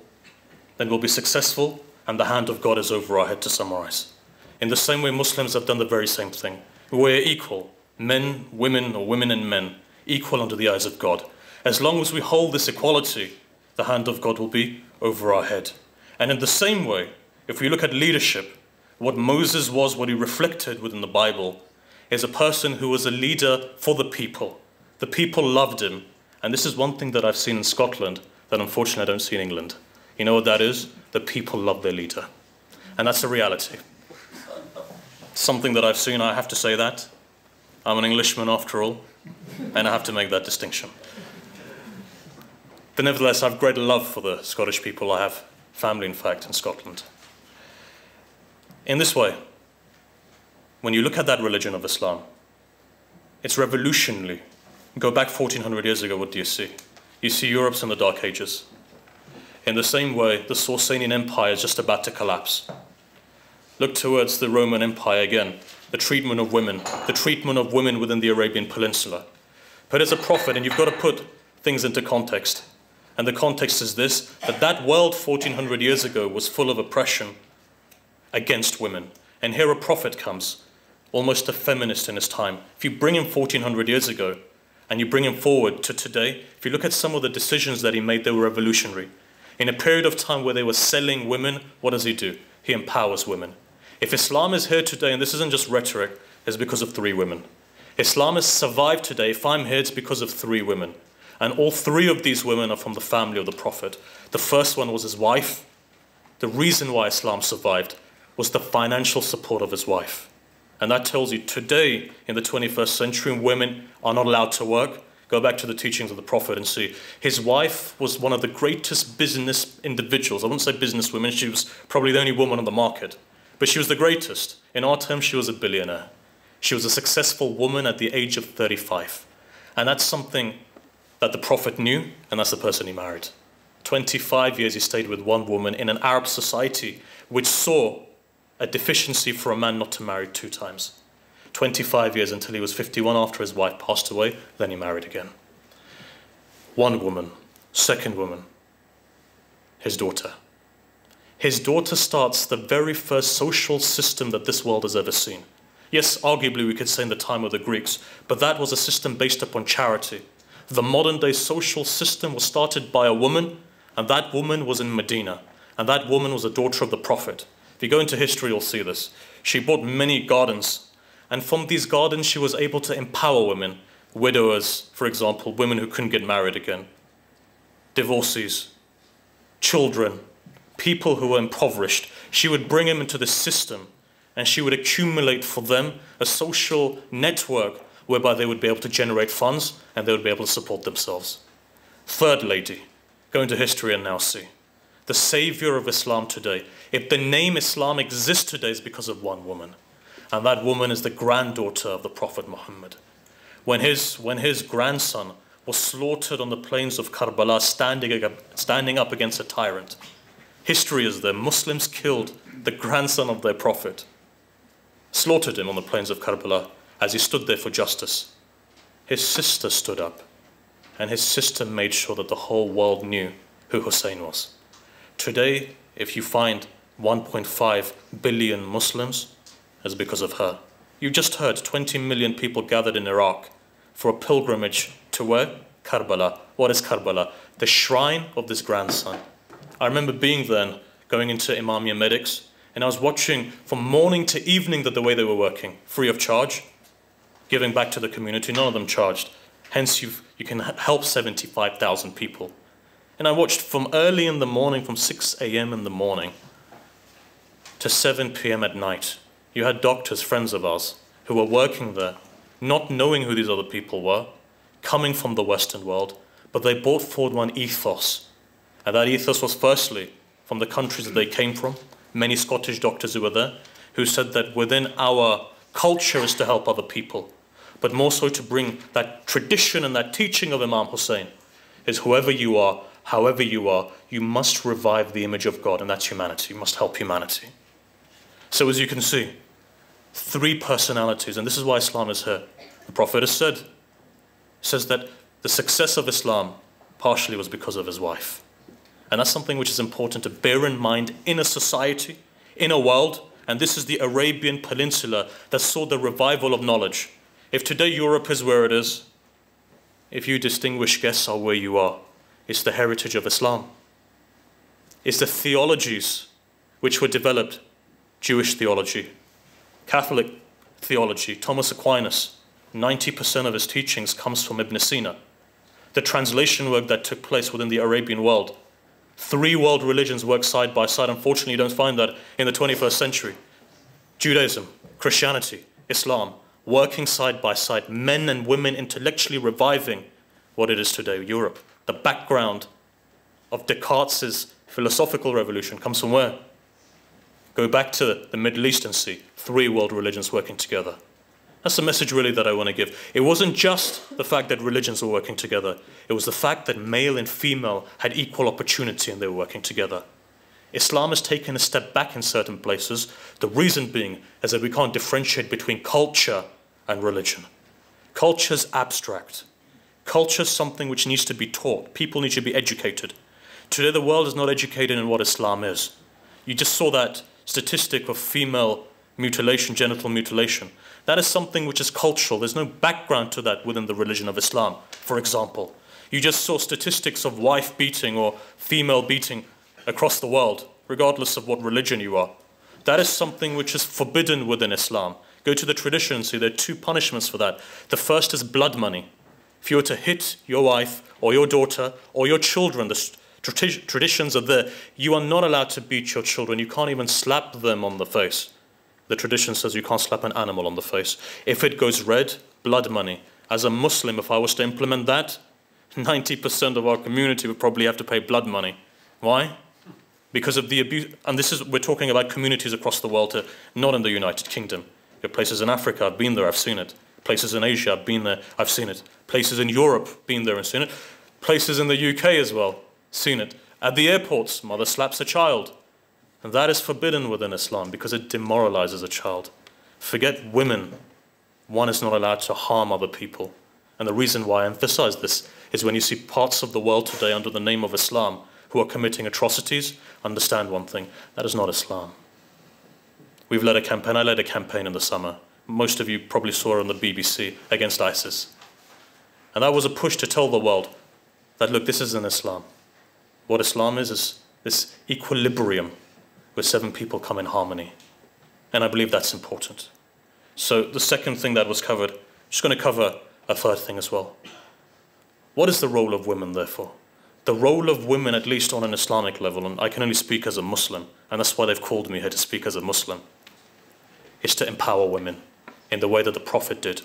then we'll be successful, and the hand of God is over our head, to summarize. In the same way, Muslims have done the very same thing. We're equal, men, women, or women and men, equal under the eyes of God. As long as we hold this equality, the hand of God will be over our head. And in the same way, if we look at leadership, what Moses was, what he reflected within the Bible, is a person who was a leader for the people. The people loved him. And this is one thing that I've seen in Scotland that unfortunately I don't see in England. You know what that is? The people love their leader. And that's a reality. Something that I've seen, I have to say that. I'm an Englishman after all, and I have to make that distinction. But nevertheless, I have great love for the Scottish people. I have family, in fact, in Scotland. In this way, when you look at that religion of Islam, it's revolutionary. Go back 1400 years ago, what do you see? You see Europe's in the Dark Ages. In the same way, the Sasanian Empire is just about to collapse. Look towards the Roman Empire again, the treatment of women within the Arabian Peninsula. But as a prophet, and you've got to put things into context, and the context is this, that world 1400 years ago was full of oppression against women. And here a prophet comes, almost a feminist in his time. If you bring him 1400 years ago, and you bring him forward to today, if you look at some of the decisions that he made, they were revolutionary. In a period of time where they were selling women, what does he do? He empowers women. If Islam is here today, and this isn't just rhetoric, it's because of 3 women. Islam has survived today. If I'm here, it's because of 3 women. And all 3 of these women are from the family of the Prophet. The first one was his wife. The reason why Islam survived was the financial support of his wife. And that tells you today, in the 21st century, women are not allowed to work. Go back to the teachings of the Prophet and see. His wife was one of the greatest business individuals. I wouldn't say businesswomen. She was probably the only woman on the market. But she was the greatest. In our terms, she was a billionaire. She was a successful woman at the age of 35. And that's something that the Prophet knew, and that's the person he married. 25 years he stayed with one woman in an Arab society which saw a deficiency for a man not to marry 2 times. 25 years until he was 51 after his wife passed away, then he married again. One woman, second woman, his daughter. His daughter starts the very first social system that this world has ever seen. Yes, arguably we could say in the time of the Greeks, but that was a system based upon charity. The modern day social system was started by a woman, and that woman was in Medina, and that woman was a daughter of the Prophet. If you go into history, you'll see this. She bought many gardens, and from these gardens she was able to empower women, widowers, for example, women who couldn't get married again, divorcees, children, people who were impoverished. She would bring them into the system, and she would accumulate for them a social network whereby they would be able to generate funds and they would be able to support themselves. Third lady, go into history and now see. The savior of Islam today. If the name Islam exists today, it's because of one woman. And that woman is the granddaughter of the Prophet Muhammad. When his grandson was slaughtered on the plains of Karbala, standing up against a tyrant, history is there. Muslims killed the grandson of their Prophet, slaughtered him on the plains of Karbala as he stood there for justice. His sister stood up, and his sister made sure that the whole world knew who Hussein was. Today, if you find 1.5 billion Muslims, it's because of her. You just heard 20 million people gathered in Iraq for a pilgrimage to where? Karbala. What is Karbala? The shrine of this grandson. I remember being there and going into Imamia Medics, and I was watching from morning to evening the way they were working, free of charge, giving back to the community, none of them charged. Hence, you can help 75,000 people. And I watched from early in the morning, from 6 a.m. in the morning to 7 p.m. at night. You had doctors, friends of ours, who were working there, not knowing who these other people were, coming from the Western world, but they brought forward one ethos. And that ethos was firstly from the countries that they came from, many Scottish doctors who were there, who said that within our culture is to help other people, but more so to bring that tradition and that teaching of Imam Hussein is whoever you are, however you are, you must revive the image of God, and that's humanity. You must help humanity. So as you can see, 3 personalities, and this is why Islam is here. The Prophet has said, says that the success of Islam partially was because of his wife. And that's something which is important to bear in mind in a society, in a world, and this is the Arabian Peninsula that saw the revival of knowledge. If today Europe is where it is, if you distinguished guests are where you are, it's the heritage of Islam. It's the theologies which were developed, Jewish theology, Catholic theology, Thomas Aquinas, 90% of his teachings comes from Ibn Sina. The translation work that took place within the Arabian world. 3 world religions work side by side. Unfortunately, you don't find that in the 21st century. Judaism, Christianity, Islam, working side by side. Men and women intellectually reviving what it is today, Europe. The background of Descartes' philosophical revolution comes from where? Go back to the Middle East and see 3 world religions working together. That's the message really that I want to give. It wasn't just the fact that religions were working together. It was the fact that male and female had equal opportunity and they were working together. Islam has taken a step back in certain places. The reason being is that we can't differentiate between culture and religion. Culture is abstract. Culture is something which needs to be taught. People need to be educated. Today the world is not educated in what Islam is. You just saw that statistic of female mutilation, genital mutilation. That is something which is cultural. There's no background to that within the religion of Islam, for example. You just saw statistics of wife beating or female beating across the world, regardless of what religion you are. That is something which is forbidden within Islam. Go to the tradition and see there are 2 punishments for that. The first is blood money. If you were to hit your wife or your daughter or your children, the traditions are there. You are not allowed to beat your children. You can't even slap them on the face. The tradition says you can't slap an animal on the face. If it goes red, blood money. As a Muslim, if I was to implement that, 90% of our community would probably have to pay blood money. Why? Because of the abuse. And this is, we're talking about communities across the world, not in the United Kingdom. There are places in Africa, I've been there, I've seen it. Places in Asia, I've been there, I've seen it. Places in Europe, been there and seen it. Places in the UK as well, seen it. At the airports, mother slaps a child. And that is forbidden within Islam because it demoralizes a child. Forget women. One is not allowed to harm other people. And the reason why I emphasize this is when you see parts of the world today under the name of Islam who are committing atrocities, understand one thing, that is not Islam. We've led a campaign, I led a campaign in the summer. Most of you probably saw it on the BBC against ISIS. And that was a push to tell the world that, look, this isn't Islam. What Islam is this equilibrium where 7 people come in harmony. And I believe that's important. So the second thing that was covered, I'm just going to cover a third thing as well. What is the role of women, therefore? The role of women, at least on an Islamic level, and I can only speak as a Muslim, and that's why they've called me here to speak as a Muslim, is to empower women in the way that the Prophet did.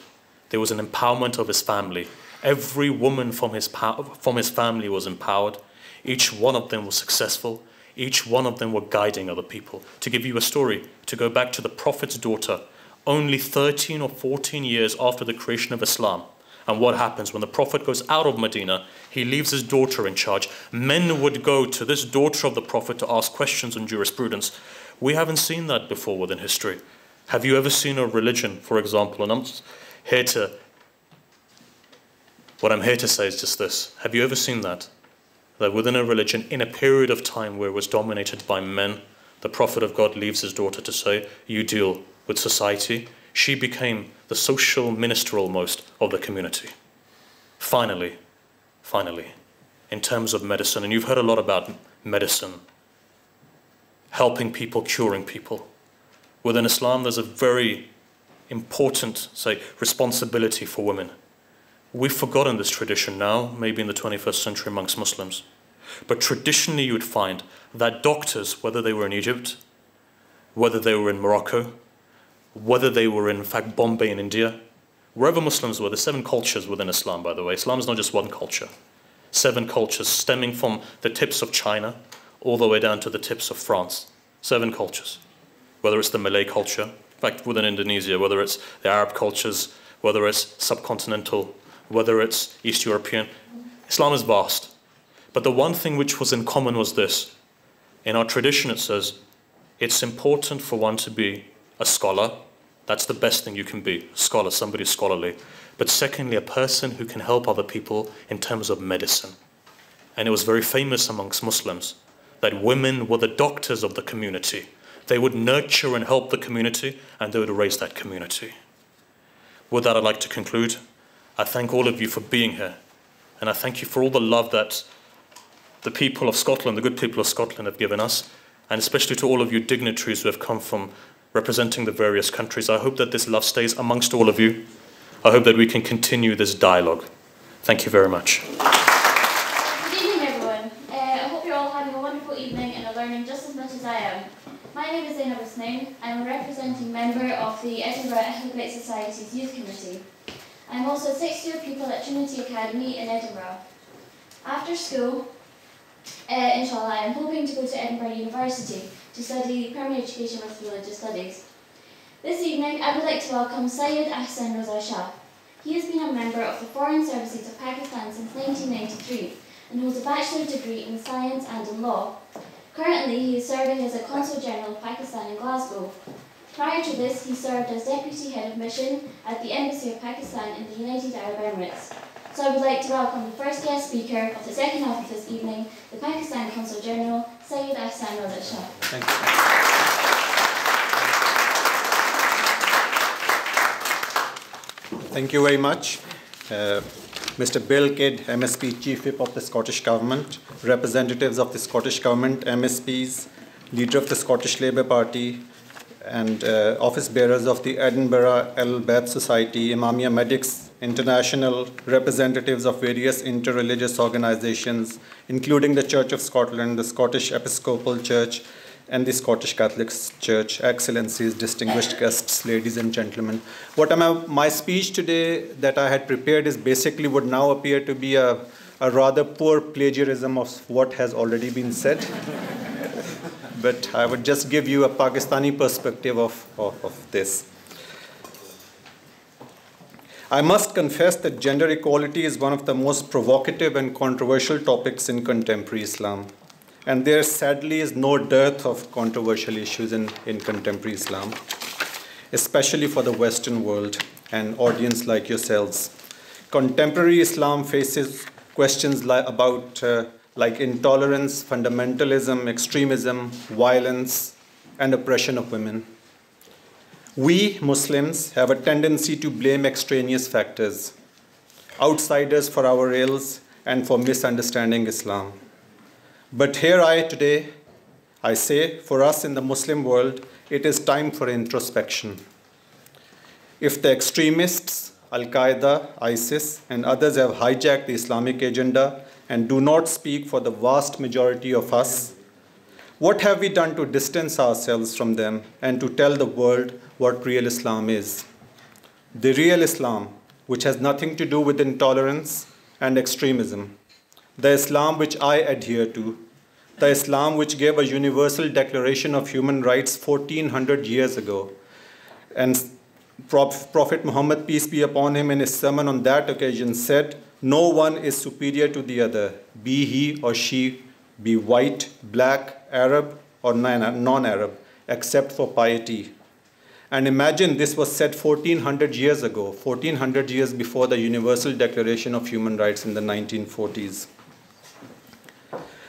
There was an empowerment of his family. Every woman from his family was empowered. Each one of them was successful. Each one of them were guiding other people. To give you a story, to go back to the Prophet's daughter, only 13 or 14 years after the creation of Islam. And what happens when the Prophet goes out of Medina, he leaves his daughter in charge. Men would go to this daughter of the Prophet to ask questions on jurisprudence. We haven't seen that before within history. Have you ever seen a religion, for example, and what I'm here to say is just this. Have you ever seen that? That within a religion, in a period of time where it was dominated by men, the Prophet of God leaves his daughter to say, you deal with society. She became the social minister almost of the community. Finally, in terms of medicine, and you've heard a lot about medicine, helping people, curing people. Within Islam, there's a very important, responsibility for women. We've forgotten this tradition now, maybe in the 21st century amongst Muslims. But traditionally you would find that doctors, whether they were in Egypt, whether they were in Morocco, whether they were in fact Bombay in India, wherever Muslims were, there's 7 cultures within Islam, by the way. Islam is not just one culture. 7 cultures stemming from the tips of China all the way down to the tips of France. 7 cultures. Whether it's the Malay culture, in fact within Indonesia, whether it's the Arab cultures, whether it's subcontinental, whether it's East European. Islam is vast. But the one thing which was in common was this. In our tradition it says, it's important for one to be a scholar, That's the best thing you can be, a scholar, somebody scholarly. But secondly, a person who can help other people in terms of medicine. And it was very famous amongst Muslims that women were the doctors of the community. They would nurture and help the community, and they would raise that community. With that, I'd like to conclude. I thank all of you for being here, and I thank you for all the love that the people of Scotland, the good people of Scotland, have given us, and especially to all of you dignitaries who have come from representing the various countries. I hope that this love stays amongst all of you. I hope that we can continue this dialogue. Thank you very much. Good evening, everyone. I hope you're all having a wonderful evening and are learning just as much as I am. My name is Zainab Hussein. I'm a representing member of the Edinburgh Ahlul Society's Youth Committee. I'm also a sixth-year pupil at Trinity Academy in Edinburgh. After school, inshallah, I'm hoping to go to Edinburgh University to study primary education with religious studies. This evening, I would like to welcome Syed Ahsan Raza Shah. He has been a member of the Foreign Services of Pakistan since 1993 and holds a bachelor's degree in science and in law. Currently, he is serving as a Consul General of Pakistan in Glasgow. Prior to this, he served as Deputy Head of Mission at the Embassy of Pakistan in the United Arab Emirates. So I would like to welcome the first guest speaker of the second half of this evening, the Pakistan Consul General, Syed Ahsan Raza Shah. Thank you. Thank you very much. Mr. Bill Kidd, MSP Chief Whip of the Scottish Government, representatives of the Scottish Government, MSPs, leader of the Scottish Labour Party, and office bearers of the Edinburgh Bayt Society, Imamia Medics International, representatives of various interreligious organizations, including the Church of Scotland, the Scottish Episcopal Church, and the Scottish Catholic Church, Excellencies, distinguished guests, ladies and gentlemen. My speech today that I had prepared is basically would now appear to be a rather poor plagiarism of what has already been said. But I would just give you a Pakistani perspective of this. I must confess that gender equality is one of the most provocative and controversial topics in contemporary Islam. And there sadly is no dearth of controversial issues in contemporary Islam, especially for the Western world and audience like yourselves. Contemporary Islam faces questions like intolerance, fundamentalism, extremism, violence, and oppression of women. We Muslims have a tendency to blame extraneous factors, outsiders for our ills and for misunderstanding Islam. But here I say, for us in the Muslim world, it is time for introspection. If the extremists, Al-Qaeda, ISIS, and others have hijacked the Islamic agenda and do not speak for the vast majority of us, what have we done to distance ourselves from them and to tell the world what real Islam is? The real Islam, which has nothing to do with intolerance and extremism. The Islam which I adhere to, the Islam which gave a universal declaration of human rights 1400 years ago. And Prophet Muhammad, peace be upon him, in his sermon on that occasion said, "No one is superior to the other, be he or she, be white, black, Arab, or non-Arab, except for piety." And imagine this was said 1400 years ago, 1400 years before the Universal Declaration of Human Rights in the 1940s.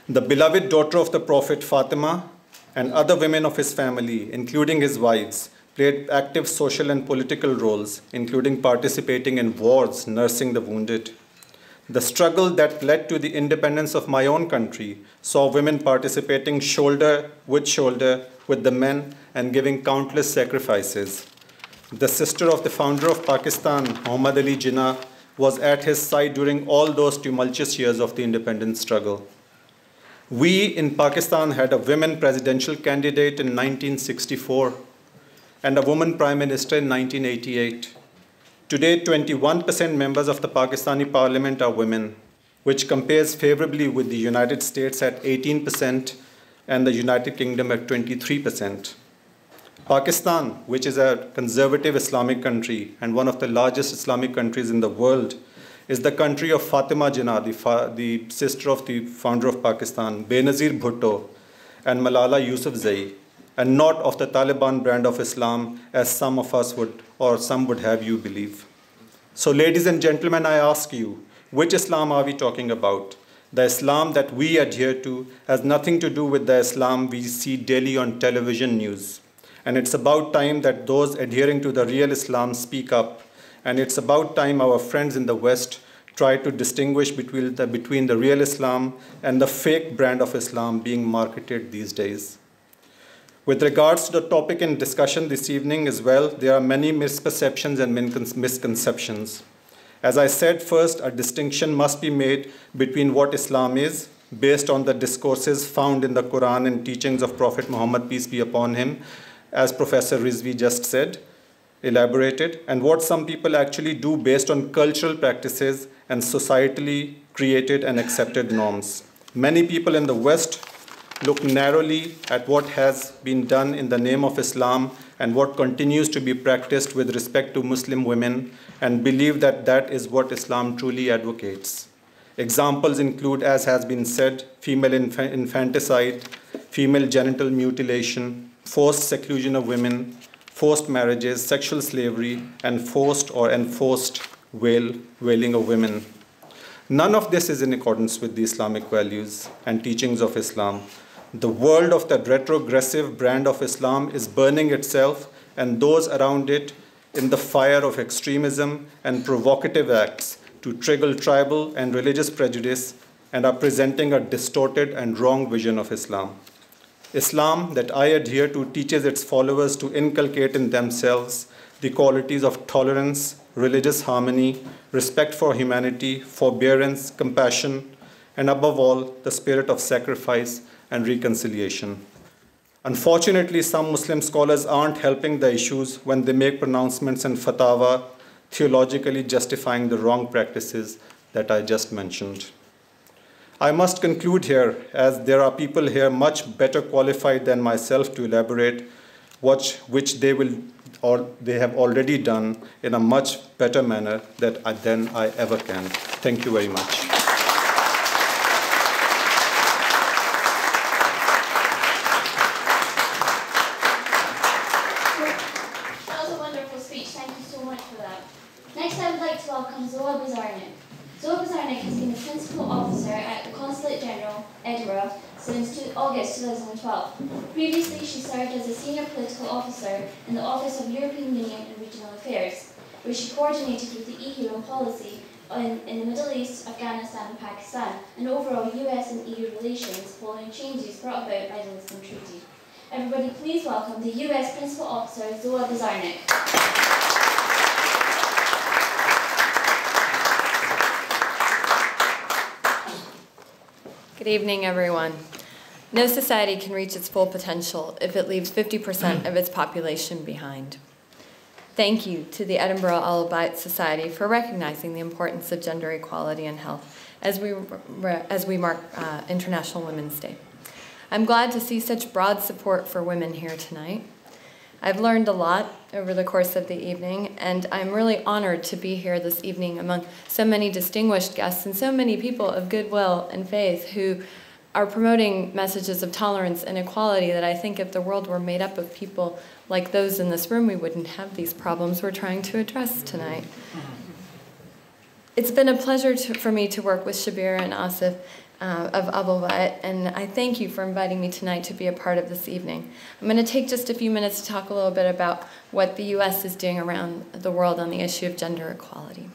The beloved daughter of the Prophet, Fatima, and other women of his family, including his wives, played active social and political roles, including participating in wars, nursing the wounded. The struggle that led to the independence of my own country saw women participating shoulder with the men and giving countless sacrifices. The sister of the founder of Pakistan, Muhammad Ali Jinnah, was at his side during all those tumultuous years of the independence struggle. We in Pakistan had a women presidential candidate in 1964 and a woman prime minister in 1988. Today, 21% members of the Pakistani parliament are women, which compares favorably with the United States at 18% and the United Kingdom at 23%. Pakistan, which is a conservative Islamic country and one of the largest Islamic countries in the world, is the country of Fatima Jinnah, the sister of the founder of Pakistan, Benazir Bhutto, and Malala Yousafzai, and not of the Taliban brand of Islam, as some of us would, or some would have you believe. So ladies and gentlemen, I ask you, which Islam are we talking about? The Islam that we adhere to has nothing to do with the Islam we see daily on television news. And it's about time that those adhering to the real Islam speak up. And it's about time our friends in the West try to distinguish between the real Islam and the fake brand of Islam being marketed these days. With regards to the topic in discussion this evening as well, there are many misperceptions and misconceptions. As I said first, a distinction must be made between what Islam is, based on the discourses found in the Quran and teachings of Prophet Muhammad, peace be upon him, as Professor Rizvi just said, elaborated, and what some people actually do based on cultural practices and societally created and accepted norms. Many people in the West look narrowly at what has been done in the name of Islam and what continues to be practiced with respect to Muslim women and believe that that is what Islam truly advocates. Examples include, as has been said, female infanticide, female genital mutilation, forced seclusion of women, forced marriages, sexual slavery, and forced or enforced wailing of women. None of this is in accordance with the Islamic values and teachings of Islam. The world of the retrogressive brand of Islam is burning itself and those around it in the fire of extremism and provocative acts to trigger tribal and religious prejudice and are presenting a distorted and wrong vision of Islam. Islam that I adhere to teaches its followers to inculcate in themselves the qualities of tolerance, religious harmony, respect for humanity, forbearance, compassion, and above all, the spirit of sacrifice and reconciliation. Unfortunately, some Muslim scholars aren't helping the issues when they make pronouncements and fatwa theologically justifying the wrong practices that I just mentioned. I must conclude here, as there are people here much better qualified than myself to elaborate, which they have already done in a much better manner than I ever can. Thank you very much. Consul General, Edinburgh, since August 2012. Previously, she served as a senior political officer in the Office of European Union and Regional Affairs, where she coordinated with the EU on policy in the Middle East, Afghanistan and Pakistan, and overall US and EU relations following changes brought about by the Lisbon Treaty. Everybody please welcome the US Principal Officer, Zoa Bizarnik. Good evening, everyone. No society can reach its full potential if it leaves 50% of its population behind. Thank you to the Edinburgh Bayt Society for recognizing the importance of gender equality and health as we mark International Women's Day. I'm glad to see such broad support for women here tonight. I've learned a lot over the course of the evening, and I'm really honored to be here this evening among so many distinguished guests and so many people of goodwill and faith who are promoting messages of tolerance and equality that I think if the world were made up of people like those in this room, we wouldn't have these problems we're trying to address tonight. It's been a pleasure for me to work with Shabir and Asif of Abu Bayt, and I thank you for inviting me tonight to be a part of this evening. I'm going to take just a few minutes to talk a little bit about what the U.S. is doing around the world on the issue of gender equality.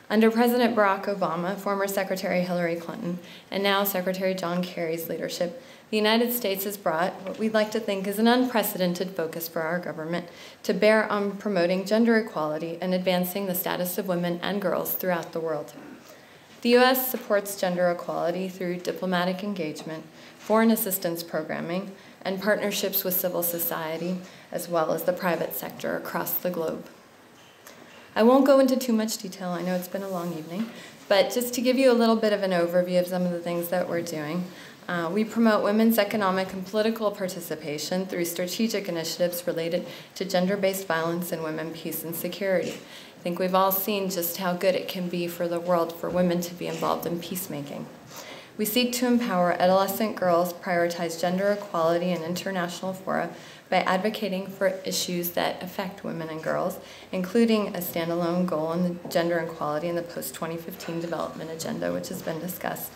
Under President Barack Obama, former Secretary Hillary Clinton, and now Secretary John Kerry's leadership, the United States has brought what we'd like to think is an unprecedented focus for our government to bear on promoting gender equality and advancing the status of women and girls throughout the world. The U.S. supports gender equality through diplomatic engagement, foreign assistance programming, and partnerships with civil society, as well as the private sector across the globe. I won't go into too much detail, I know it's been a long evening, but just to give you a little bit of an overview of some of the things that we're doing. We promote women's economic and political participation through strategic initiatives related to gender-based violence and women, peace, and security. I think we've all seen just how good it can be for the world for women to be involved in peacemaking. We seek to empower adolescent girls, prioritize gender equality in international fora by advocating for issues that affect women and girls, including a standalone goal on the gender equality in the post-2015 development agenda, which has been discussed.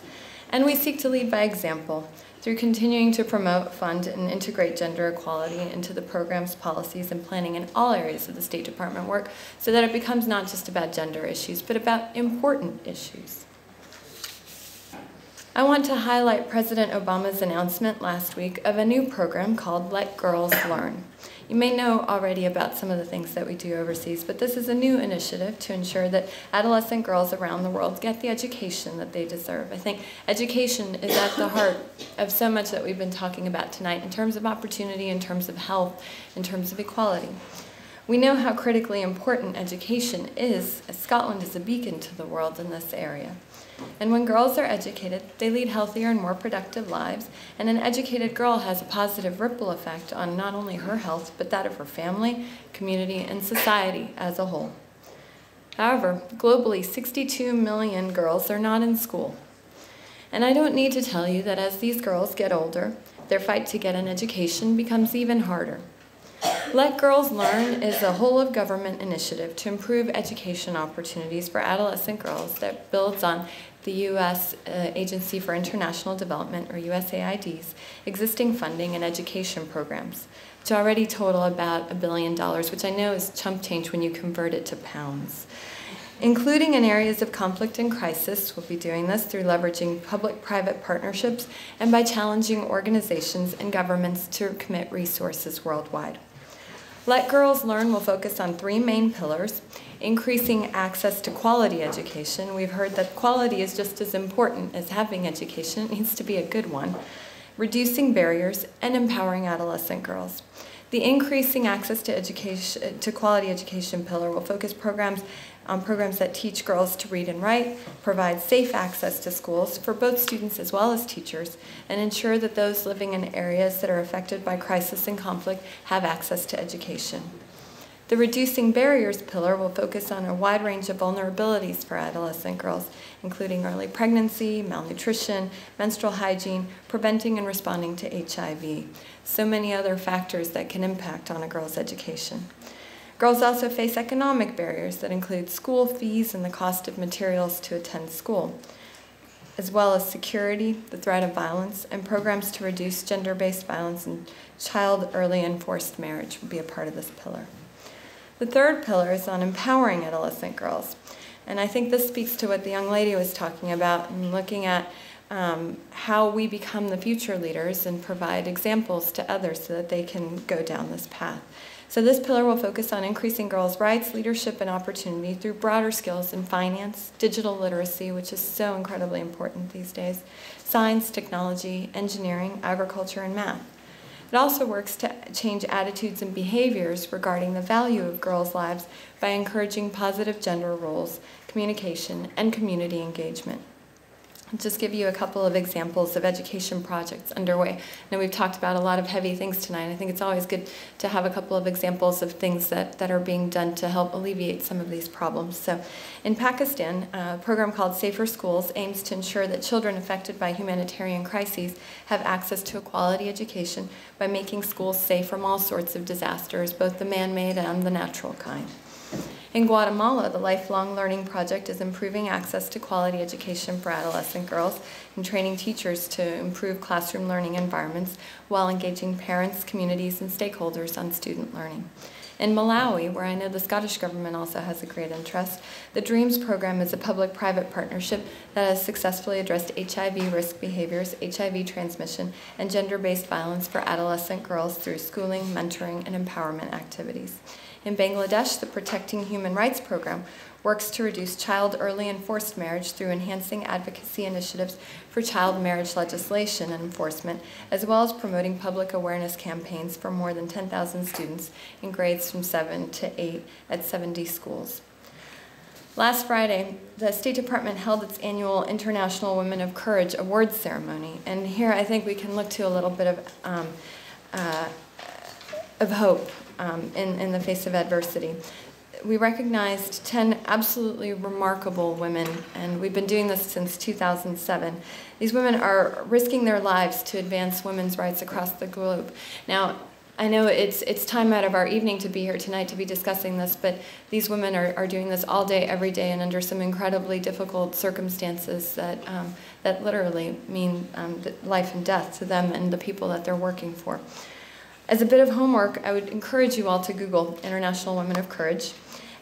And we seek to lead by example through continuing to promote, fund, and integrate gender equality into the programs, policies, and planning in all areas of the State Department work so that it becomes not just about gender issues, but about important issues. I want to highlight President Obama's announcement last week of a new program called Let Girls Learn. You may know already about some of the things that we do overseas, but this is a new initiative to ensure that adolescent girls around the world get the education that they deserve. I think education is at the heart of so much that we've been talking about tonight in terms of opportunity, in terms of health, in terms of equality. We know how critically important education is, as Scotland is a beacon to the world in this area. And when girls are educated, they lead healthier and more productive lives, and an educated girl has a positive ripple effect on not only her health, but that of her family, community, and society as a whole. However, globally, 62 million girls are not in school. And I don't need to tell you that as these girls get older, their fight to get an education becomes even harder. Let Girls Learn is a whole-of-government initiative to improve education opportunities for adolescent girls that builds on the U.S. Agency for International Development, or USAID's, existing funding and education programs, which already total about $1 billion, which I know is chump change when you convert it to pounds. Including in areas of conflict and crisis, we'll be doing this through leveraging public-private partnerships and by challenging organizations and governments to commit resources worldwide. Let Girls Learn will focus on 3 main pillars: increasing access to quality education. We've heard that quality is just as important as having education. It needs to be a good one. Reducing barriers and empowering adolescent girls. The increasing access to education, to quality education pillar will focus on programs that teach girls to read and write, provide safe access to schools for both students as well as teachers, and ensure that those living in areas that are affected by crisis and conflict have access to education. The Reducing Barriers pillar will focus on a wide range of vulnerabilities for adolescent girls, including early pregnancy, malnutrition, menstrual hygiene, preventing and responding to HIV. So many other factors that can impact on a girl's education. Girls also face economic barriers that include school fees and the cost of materials to attend school, as well as security, the threat of violence, and programs to reduce gender-based violence and child early and forced marriage will be a part of this pillar. The third pillar is on empowering adolescent girls. And I think this speaks to what the young lady was talking about and looking at how we become the future leaders and provide examples to others so that they can go down this path. So this pillar will focus on increasing girls' rights, leadership, and opportunity through broader skills in finance, digital literacy, which is so incredibly important these days, science, technology, engineering, agriculture, and math. It also works to change attitudes and behaviors regarding the value of girls' lives by encouraging positive gender roles, communication, and community engagement. I'll just give you a couple of examples of education projects underway. Now, we've talked about a lot of heavy things tonight. I think it's always good to have a couple of examples of things that are being done to help alleviate some of these problems. So in Pakistan, a program called Safer Schools aims to ensure that children affected by humanitarian crises have access to a quality education by making schools safe from all sorts of disasters, both the man-made and the natural kind. In Guatemala, the Lifelong Learning Project is improving access to quality education for adolescent girls and training teachers to improve classroom learning environments while engaging parents, communities, and stakeholders on student learning. In Malawi, where I know the Scottish Government also has a great interest, the DREAMS program is a public-private partnership that has successfully addressed HIV risk behaviors, HIV transmission, and gender-based violence for adolescent girls through schooling, mentoring, and empowerment activities. In Bangladesh, the Protecting Human Rights program works to reduce child early and forced marriage through enhancing advocacy initiatives for child marriage legislation and enforcement, as well as promoting public awareness campaigns for more than 10,000 students in grades from 7 to 8 at 70 schools. Last Friday, the State Department held its annual International Women of Courage Awards ceremony, and here I think we can look to a little bit of hope in the face of adversity. we recognized 10 absolutely remarkable women, and we've been doing this since 2007. These women are risking their lives to advance women's rights across the globe. Now, I know it's time out of our evening to be here tonight to be discussing this, but these women are doing this all day, every day, and under some incredibly difficult circumstances that, that literally mean life and death to them and the people that they're working for. As a bit of homework, I would encourage you all to Google International Women of Courage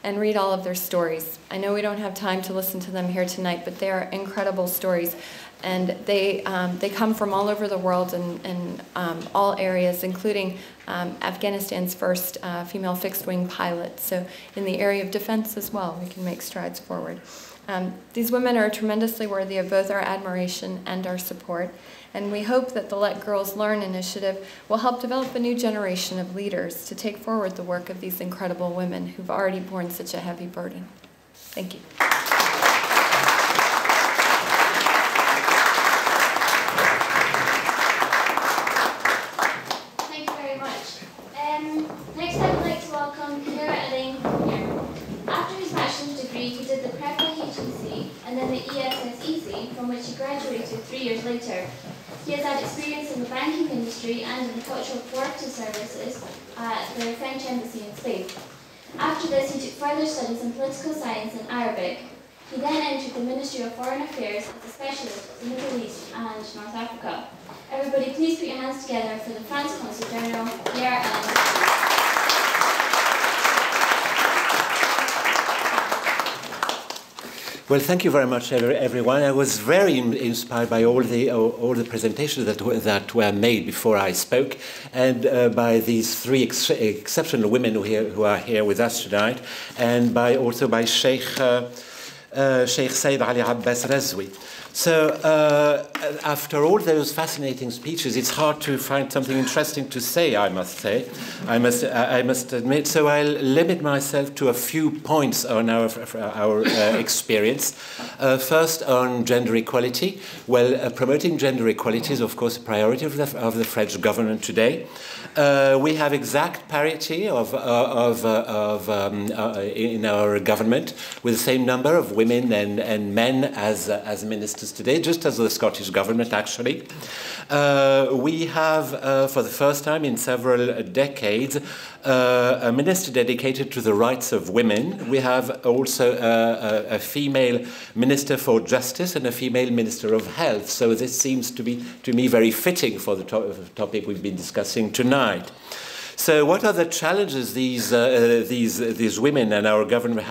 and read all of their stories. I know we don't have time to listen to them here tonight, but they are incredible stories. And they come from all over the world and all areas, including Afghanistan's first female fixed-wing pilot. So in the area of defense as well, we can make strides forward. These women are tremendously worthy of both our admiration and our support. And we hope that the Let Girls Learn initiative will help develop a new generation of leaders to take forward the work of these incredible women who've already borne such a heavy burden. Thank you. From which he graduated 3 years later. He has had experience in the banking industry and in the cultural cooperative services at the French Embassy in Spain. After this, he took further studies in political science and Arabic. He then entered the Ministry of Foreign Affairs as a specialist in the Middle East and North Africa. Everybody, please put your hands together for the France Consul General, Pierre Ellen. Well, thank you very much, everyone. I was very inspired by all the presentations that were made before I spoke, and by these three exceptional women who are here with us tonight, and also by Sheikh Sayyid Ali Abbas Razi. So after all those fascinating speeches, it's hard to find something interesting to say, I must say. I must admit. So I'll limit myself to a few points on our experience. First, on gender equality. Well, promoting gender equality is, of course, a priority of the French government today. We have exact parity in our government, with the same number of women and men as ministers today, just as the Scottish government, actually. We have, for the first time in several decades, a minister dedicated to the rights of women. We have also a female minister for justice and a female minister of health. So this seems to me, very fitting for the topic we've been discussing tonight. So what are the challenges these women and our government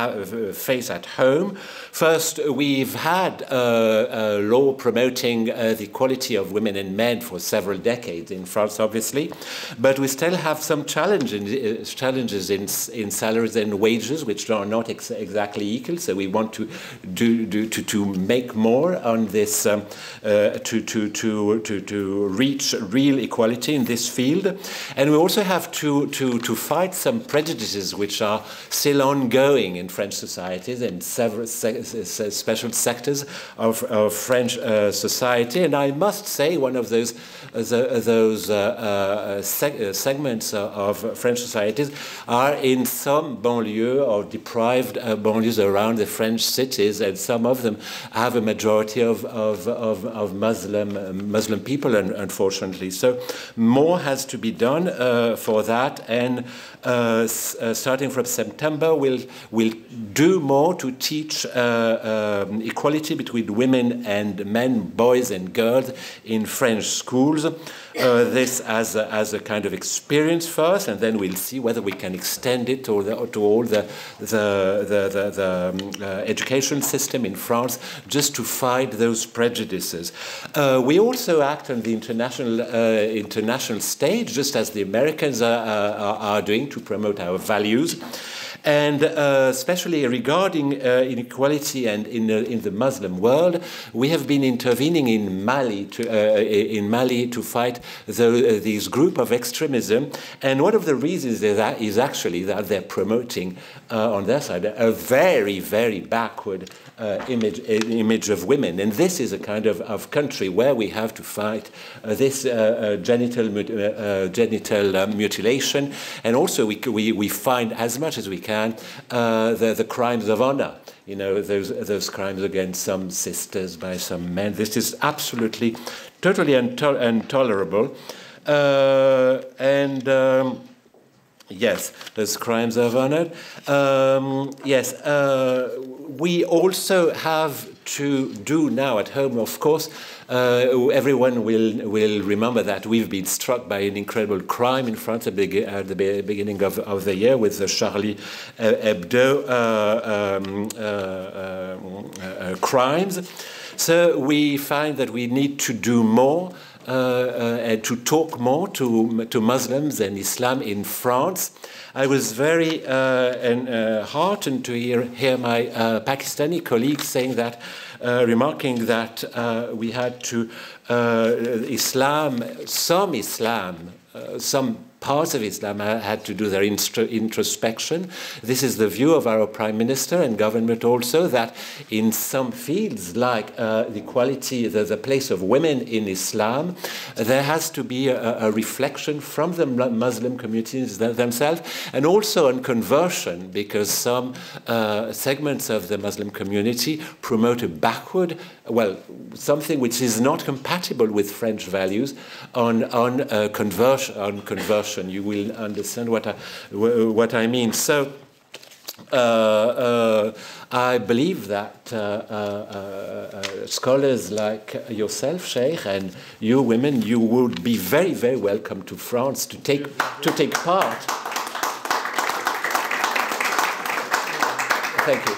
face at home? First, we've had a law promoting the equality of women and men for several decades in France, obviously, but we still have some challenges in salaries and wages, which are not exactly equal. So we want to make more on this, to reach real equality in this field, and we also have to fight some prejudices which are still ongoing in French societies and several special sectors of French society. And I must say, one of those segments of French societies are in some banlieues or deprived banlieues around the French cities, and some of them have a majority of Muslim people, unfortunately. So more has to be done for that, and starting from September, we'll do more to teach equality between women and men, boys and girls in French schools. This as a kind of experience first, and then we'll see whether we can extend it to all the education system in France, just to fight those prejudices. We also act on the international stage, just as the Americans are doing, to promote our values. And especially regarding inequality and in the Muslim world, we have been intervening in Mali to fight these group of extremism. And one of the reasons is actually that they're promoting on their side a very, very backward image of women. And this is a kind of country where we have to fight this genital mutilation. And also we find, as much as we can, the crimes of honor. You know, those crimes against some sisters by some men. This is absolutely, totally intolerable. Yes, those crimes of honor. Yes, we also have to do now at home, of course. Everyone will remember that we've been struck by an incredible crime in France at the beginning of the year with the Charlie Hebdo crimes. So we find that we need to do more. And to talk more to Muslims and Islam in France. I was very heartened to hear my Pakistani colleagues saying that, remarking that we had to some parts of Islam had to do their introspection. This is the view of our Prime Minister and government also, that in some fields like the equality, the place of women in Islam, there has to be a reflection from the Muslim communities themselves, and also on conversion, because some segments of the Muslim community promote a backward, well, something which is not compatible with French values on conversion. You will understand what I mean. So I believe that scholars like yourself, Sheikh, and you women, you would be very, very welcome to France to take part. Thank you.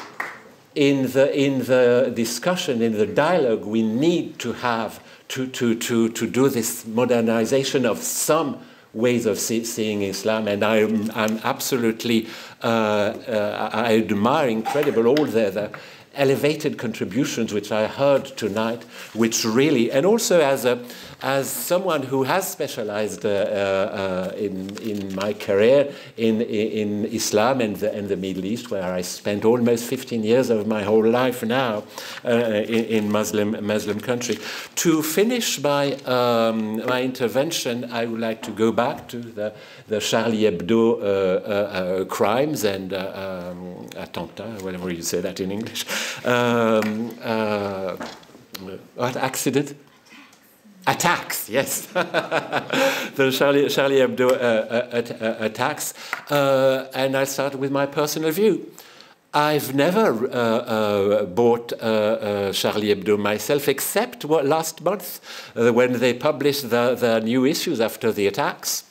In the discussion, in the dialogue, we need to have to do this modernization of some ways of seeing Islam, and I'm absolutely I admire incredible all the elevated contributions which I heard tonight, which really, and also as someone who has specialized in my career in Islam and the Middle East, where I spent almost 15 years of my whole life now in Muslim country. To finish my intervention, I would like to go back to the Charlie Hebdo crimes and attentat, whatever you say that in English. What accident? Attacks, yes. The Charlie Hebdo attacks. And I started with my personal view. I've never bought Charlie Hebdo myself, except last month when they published the new issues after the attacks.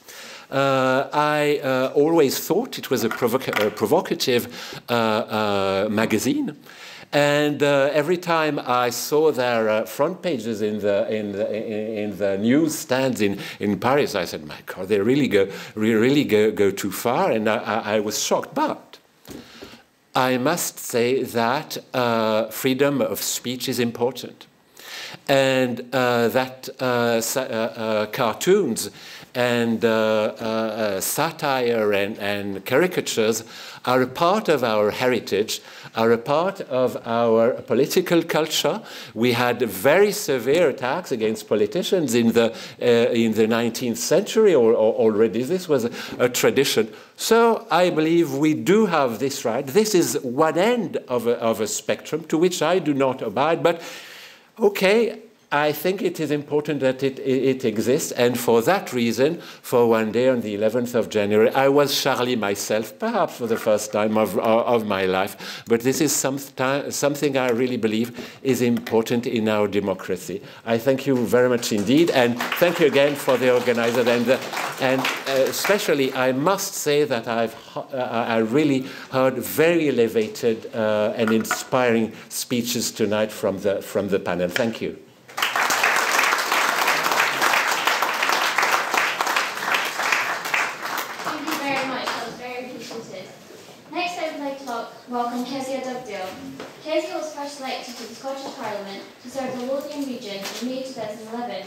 I always thought it was a provocative magazine. And every time I saw their front pages in the newsstands in Paris, I said, "My God, they really go too far," and I was shocked. But I must say that freedom of speech is important, and that cartoons and satire and caricatures are a part of our heritage, are a part of our political culture. We had very severe attacks against politicians in the 19th century already. This was a tradition. So I believe we do have this right. This is one end of a spectrum to which I do not abide, but okay, I think it is important that it exists, and for that reason, for one day on the 11th of January, I was Charlie myself, perhaps for the first time of my life, but this is something I really believe is important in our democracy. I thank you very much indeed, and thank you again for the organizers, and especially I must say that I really heard very elevated and inspiring speeches tonight from the panel. Thank you. Welcome Kezia Dugdale. Kezia was first elected to the Scottish Parliament to serve the Lothian region in May 2011.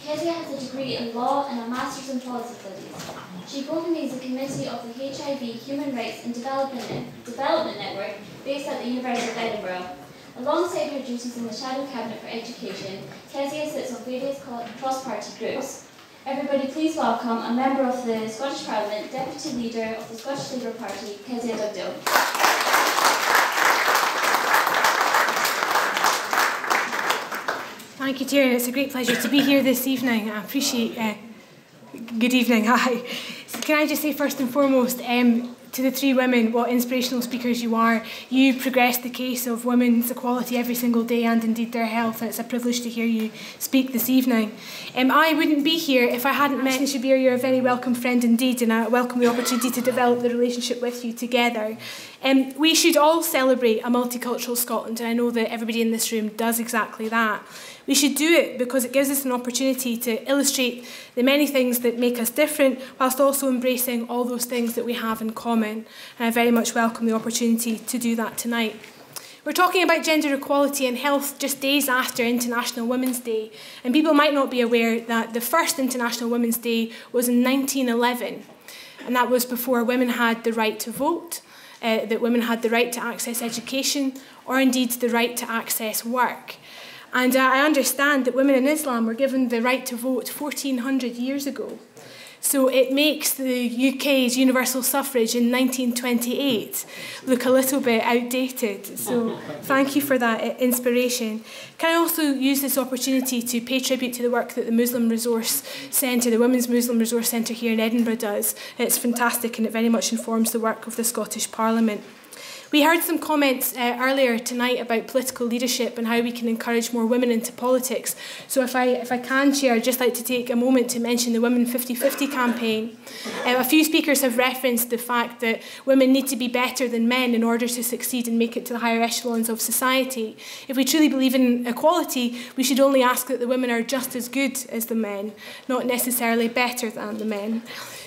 Kezia has a degree in law and a master's in policy studies. She co-leads the committee of the HIV Human Rights and Development Network based at the University of Edinburgh. Alongside her duties in the Shadow Cabinet for Education, Kezia sits on various cross-party groups. Everybody please welcome a member of the Scottish Parliament, Deputy Leader of the Scottish Labour Party, Kezia Dugdale. Thank you, Chair. It's a great pleasure to be here this evening. I appreciate good evening. Hi. So can I just say first and foremost to the three women what inspirational speakers you are. You progress the case of women's equality every single day and indeed their health, and it's a privilege to hear you speak this evening. I wouldn't be here if I hadn't met Shabir. You're a very welcome friend indeed, and I welcome the opportunity to develop the relationship with you together. We should all celebrate a multicultural Scotland, and I know that everybody in this room does exactly that. We should do it because it gives us an opportunity to illustrate the many things that make us different, whilst also embracing all those things that we have in common. And I very much welcome the opportunity to do that tonight. We're talking about gender equality and health just days after International Women's Day. And people might not be aware that the first International Women's Day was in 1911. And that was before women had the right to vote, that women had the right to access education, or indeed the right to access work. And I understand that women in Islam were given the right to vote 1400 years ago. So it makes the UK's universal suffrage in 1928 look a little bit outdated. So thank you for that inspiration. Can I also use this opportunity to pay tribute to the work that the Muslim Resource Centre, the Women's Muslim Resource Centre here in Edinburgh does. It's fantastic and it very much informs the work of the Scottish Parliament. We heard some comments earlier tonight about political leadership and how we can encourage more women into politics. So if I can, Chair, I'd just like to take a moment to mention the Women 50-50 campaign. A few speakers have referenced the fact that women need to be better than men in order to succeed and make it to the higher echelons of society. If we truly believe in equality, we should only ask that the women are just as good as the men, not necessarily better than the men.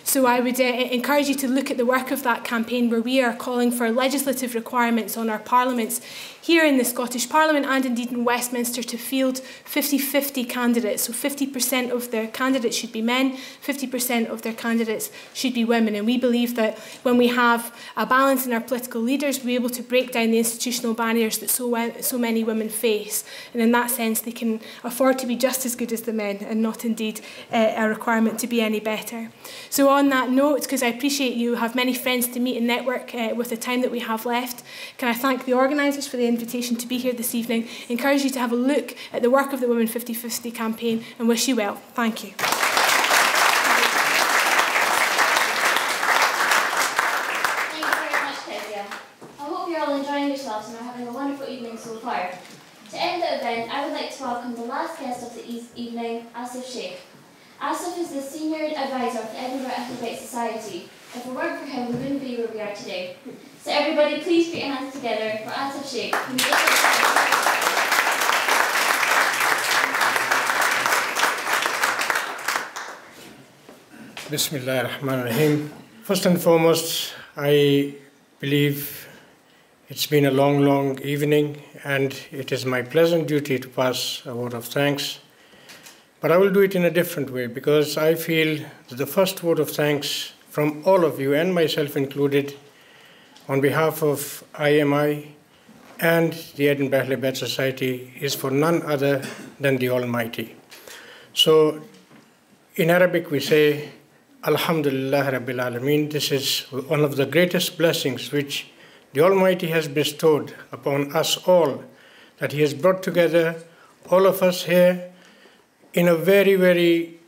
So I would encourage you to look at the work of that campaign, where we are calling for legislative requirements on our parliaments here in the Scottish Parliament and indeed in Westminster to field 50-50 candidates. So 50% of their candidates should be men, 50% of their candidates should be women. And we believe that when we have a balance in our political leaders, we'll be able to break down the institutional barriers that so many women face. And in that sense, they can afford to be just as good as the men and not indeed a requirement to be any better. So on that note, because I appreciate you have many friends to meet and network with the time that we have left, can I thank the organisers for the invitation to be here this evening, encourage you to have a look at the work of the Women 50-50 campaign and wish you well. Thank you. Thank you very much, Kezia. I hope you're all enjoying yourselves and are having a wonderful evening so far. To end the event, I would like to welcome the last guest of the evening, Asif Sheikh. Asif is the Senior Advisor of the Edinburgh Bayt Society. If it weren't for him, we wouldn't be where we are today. So everybody, please put your hands together for Asif Sheikh. Bismillah ar-Rahman ar-Rahim. First and foremost, I believe it's been a long evening, and it is my pleasant duty to pass a vote of thanks. But I will do it in a different way, because I feel that the first vote of thanks from all of you, and myself included, on behalf of IMI and the Edinburgh Bayt Society, is for none other than the Almighty. So in Arabic we say, Alhamdulillah Rabbil Alameen. This is one of the greatest blessings which the Almighty has bestowed upon us all, that He has brought together all of us here in a very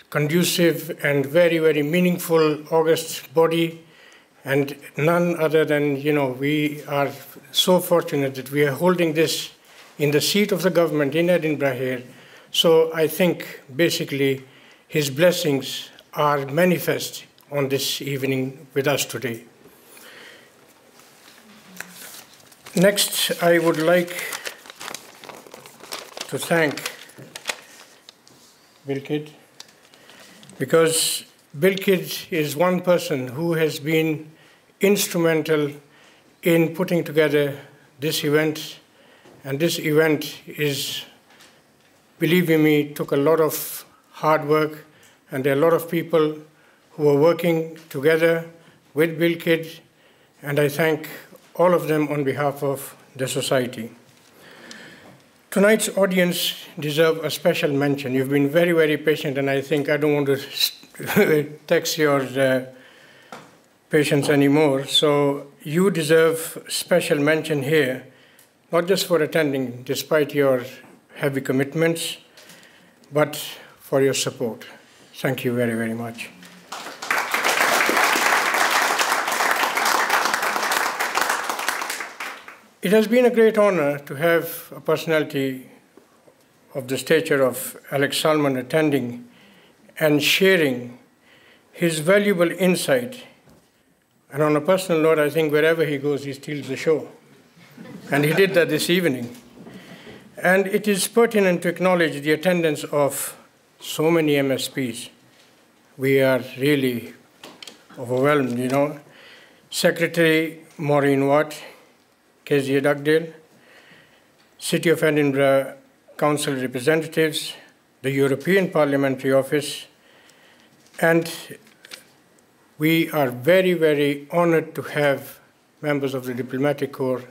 conducive and very meaningful, august body. And none other than, we are so fortunate that we are holding this in the seat of the government in Edinburgh here. So I think basically His blessings are manifest on this evening with us today. Next, I would like to thank Bilkid, because Bilkid is one person who has been instrumental in putting together this event. And this event is, believe you me, took a lot of hard work, and there are a lot of people who are working together with Bilkid, and I thank all of them on behalf of the society. Tonight's audience deserve a special mention. You've been very, very patient, and I think I don't want to tax your patience anymore. So you deserve special mention here, not just for attending despite your heavy commitments, but for your support. Thank you very, very much. It has been a great honor to have a personality of the stature of Alex Salmond attending and sharing his valuable insight. And on a personal note, I think wherever he goes, he steals the show. And he did that this evening. And it is pertinent to acknowledge the attendance of so many MSPs. We are really overwhelmed, you know. Secretary Morin Watt, Kezia Dugdale, City of Edinburgh Council representatives, the European Parliamentary Office, and we are very, very honored to have members of the Diplomatic Corps,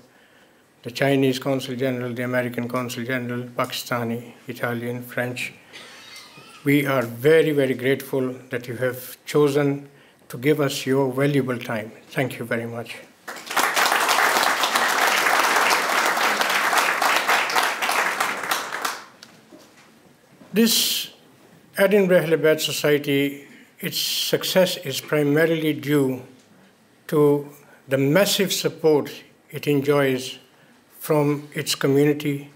the Chinese Consul General, the American Consul General, Pakistani, Italian, French. We are very, very grateful that you have chosen to give us your valuable time. Thank you very much. This Edinburgh Ahlul Bayt Society, its success is primarily due to the massive support it enjoys from its community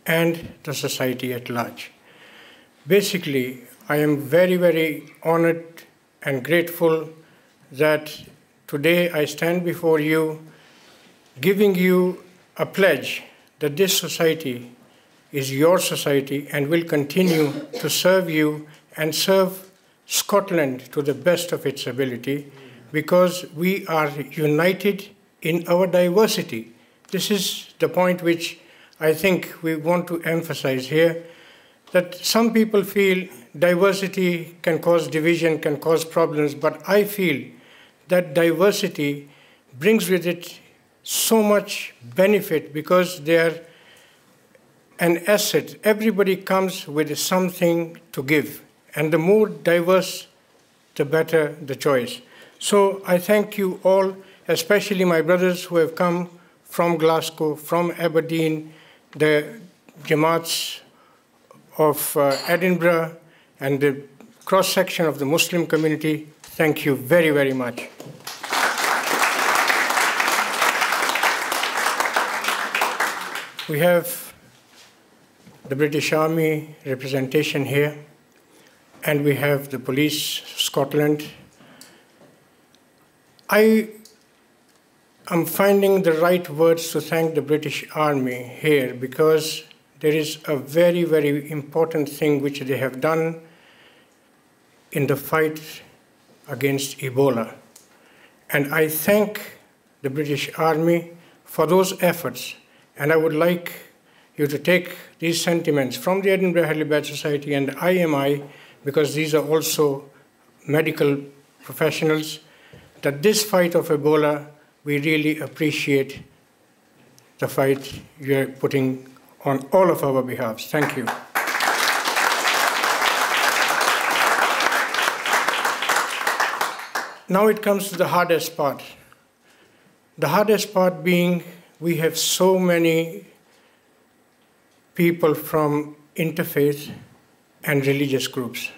and the society at large. Basically, I am very, very honored and grateful that today I stand before you giving you a pledge that this society is your society and will continue to serve you and serve Scotland to the best of its ability, because we are united in our diversity. This is the point which I think we want to emphasize here, that some people feel diversity can cause division, can cause problems, but I feel that diversity brings with it so much benefit because they are an asset. Everybody comes with something to give, and the more diverse, the better the choice. So I thank you all, especially my brothers who have come from Glasgow, from Aberdeen, the Jamaats of Edinburgh, and the cross-section of the Muslim community. Thank you very, very much. We have the British Army representation here, and we have the Police Scotland. I am finding the right words to thank the British Army here because there is a very, very important thing which they have done in the fight against Ebola. And I thank the British Army for those efforts. And I would like you to take these sentiments from the Edinburgh Ahlul Bayt Society and IMI, because these are also medical professionals, that this fight of Ebola, we really appreciate the fight you are putting on all of our behalves. Thank you. Now it comes to the hardest part. The hardest part being we have so many people from interfaith and religious groups.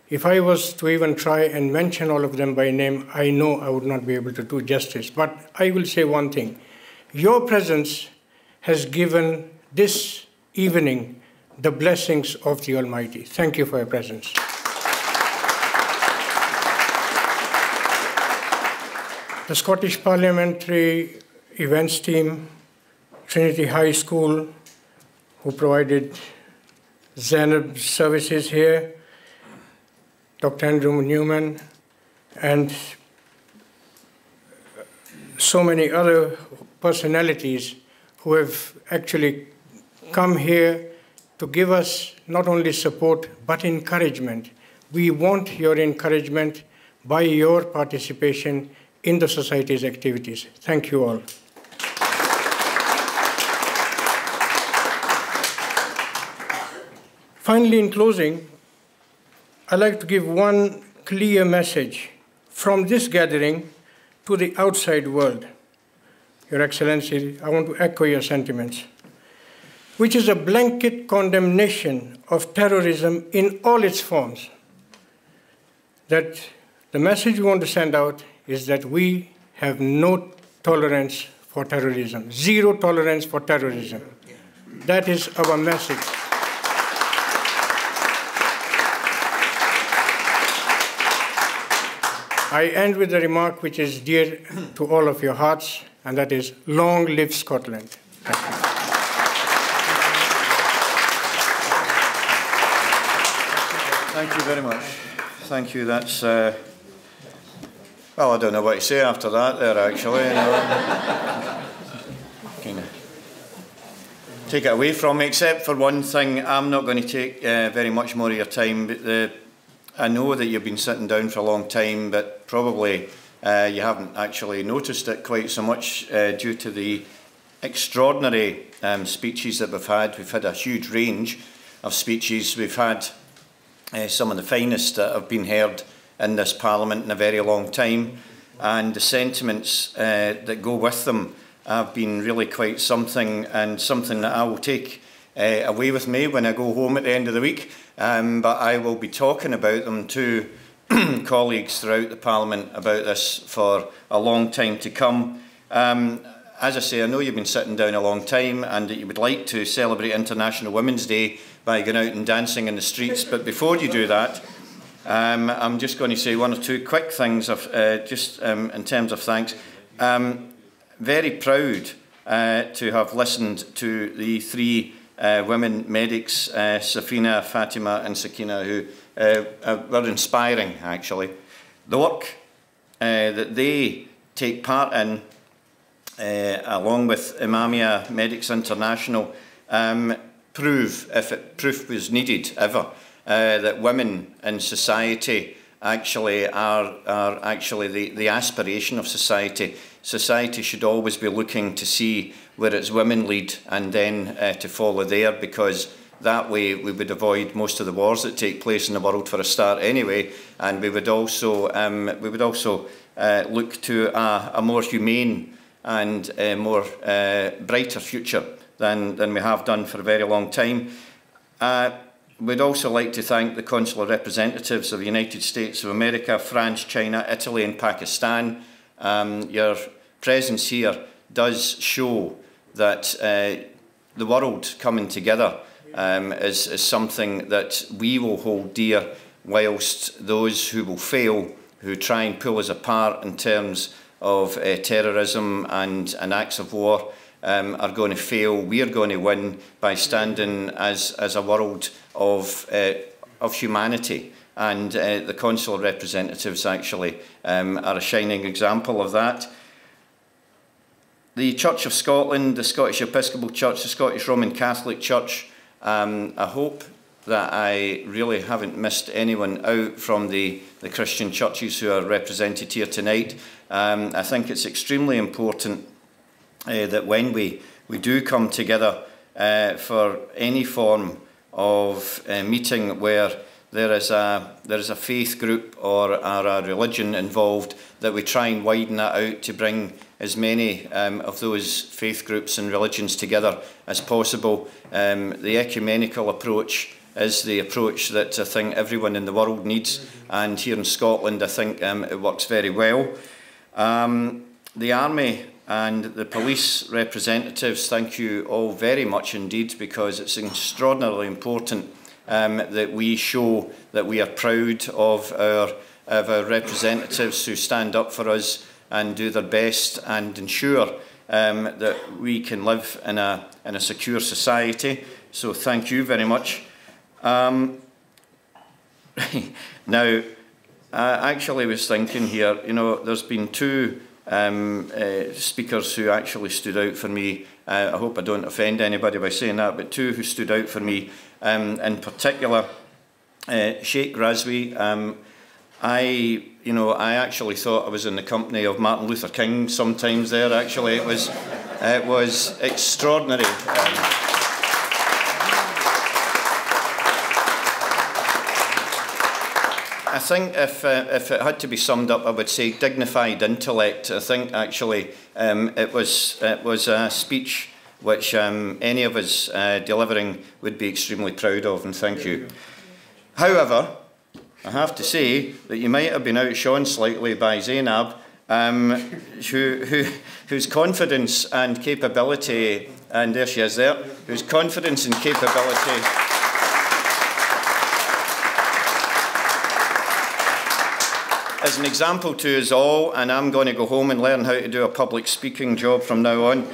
If I was to even try and mention all of them by name, I know I would not be able to do justice. But I will say one thing. Your presence has given this evening the blessings of the Almighty. Thank you for your presence. The Scottish Parliamentary Events Team, Trinity High School, who provided Zainab services here, Dr. Andrew Newman, and so many other personalities who have actually come here to give us not only support, but encouragement. We want your encouragement by your participation in the Society's activities. Thank you all. Finally, in closing, I'd like to give one clear message from this gathering to the outside world. Your Excellency, I want to echo your sentiments, which is a blanket condemnation of terrorism in all its forms. That the message we want to send out is that we have no tolerance for terrorism, zero tolerance for terrorism. That is our message. I end with a remark which is dear to all of your hearts, and that is, long live Scotland. Thank you. Thank you very much. Thank you. That's, well, I don't know what to say after that there, actually. You know. Kind of take it away from me, except for one thing. I'm not going to take very much more of your time, but I know that you've been sitting down for a long time, but probably you haven't actually noticed it quite so much due to the extraordinary speeches that we've had. We've had a huge range of speeches. We've had some of the finest that have been heard in this Parliament in a very long time, and the sentiments that go with them have been really quite something, and something that I will take away with me when I go home at the end of the week, but I will be talking about them to colleagues throughout the Parliament about this for a long time to come. As I say, I know you've been sitting down a long time and that you would like to celebrate International Women's Day by going out and dancing in the streets, but before you do that, I'm just going to say one or two quick things of, in terms of thanks. Very proud to have listened to the three women medics, Safina, Fatima and Sakina, who were inspiring, actually. The work that they take part in, along with Imamia Medics International, prove, if proof was needed ever, that women in society actually are actually the aspiration of society. Society should always be looking to see where its women lead and then to follow there, because that way we would avoid most of the wars that take place in the world for a start anyway, and we would also look to a more humane and more brighter future than we have done for a very long time. We'd also like to thank the consular representatives of the United States of America, France, China, Italy and Pakistan. Your presence here does show that the world coming together is something that we will hold dear, whilst those who will fail, who try and pull us apart in terms of terrorism and acts of war, are going to fail. We are going to win by standing as a world of humanity, and the consular representatives actually are a shining example of that. The Church of Scotland, the Scottish Episcopal Church, the Scottish Roman Catholic Church, I hope that I really haven't missed anyone out from the Christian churches who are represented here tonight. I think it's extremely important that when we do come together for any form of meeting where there is a faith group or a religion involved, that we try and widen that out to bring as many of those faith groups and religions together as possible. The ecumenical approach is the approach that I think everyone in the world needs, and here in Scotland I think it works very well. The Army and the police representatives, thank you all very much indeed, because it's extraordinarily important that we show that we are proud of our representatives who stand up for us and do their best and ensure that we can live in a secure society. So thank you very much. Now, I actually was thinking here, you know, there's been two speakers who actually stood out for me. I hope I don't offend anybody by saying that, but two who stood out for me in particular. Sheikh Rizvi, I actually thought I was in the company of Martin Luther King sometimes there. Actually, it was extraordinary. I think if it had to be summed up, I would say dignified intellect. I think actually it was a speech which any of us delivering would be extremely proud of, and thank you. However, I have to say that you might have been outshone slightly by Zainab, whose confidence and capability, and there she is there, whose confidence and capability is an example to us all, and I'm going to go home and learn how to do a public speaking job from now on.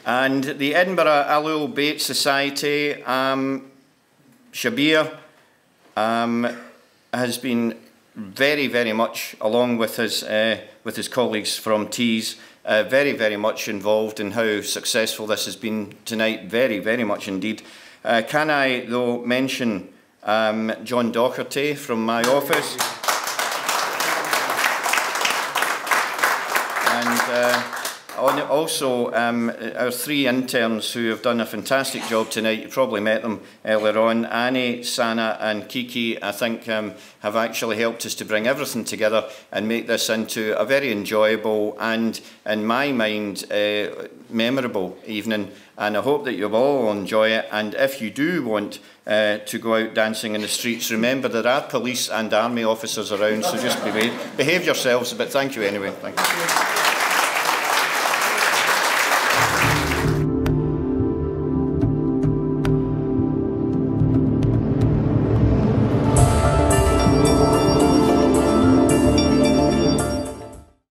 And the Edinburgh Ahlul Bayt Society, Shabir, has been very, very much, along with his colleagues from Tees, very, very much involved in how successful this has been tonight, very, very much indeed. Can I, though, mention John Docherty from my office? And also our three interns who have done a fantastic job tonight. You probably met them earlier on. Annie, Sana and Kiki, I think, have actually helped us to bring everything together and make this into a very enjoyable and, in my mind, memorable evening. And I hope that you'll all enjoy it. And if you do want to go out dancing in the streets, remember there are police and army officers around, so just behave yourselves. But thank you anyway. Thank you.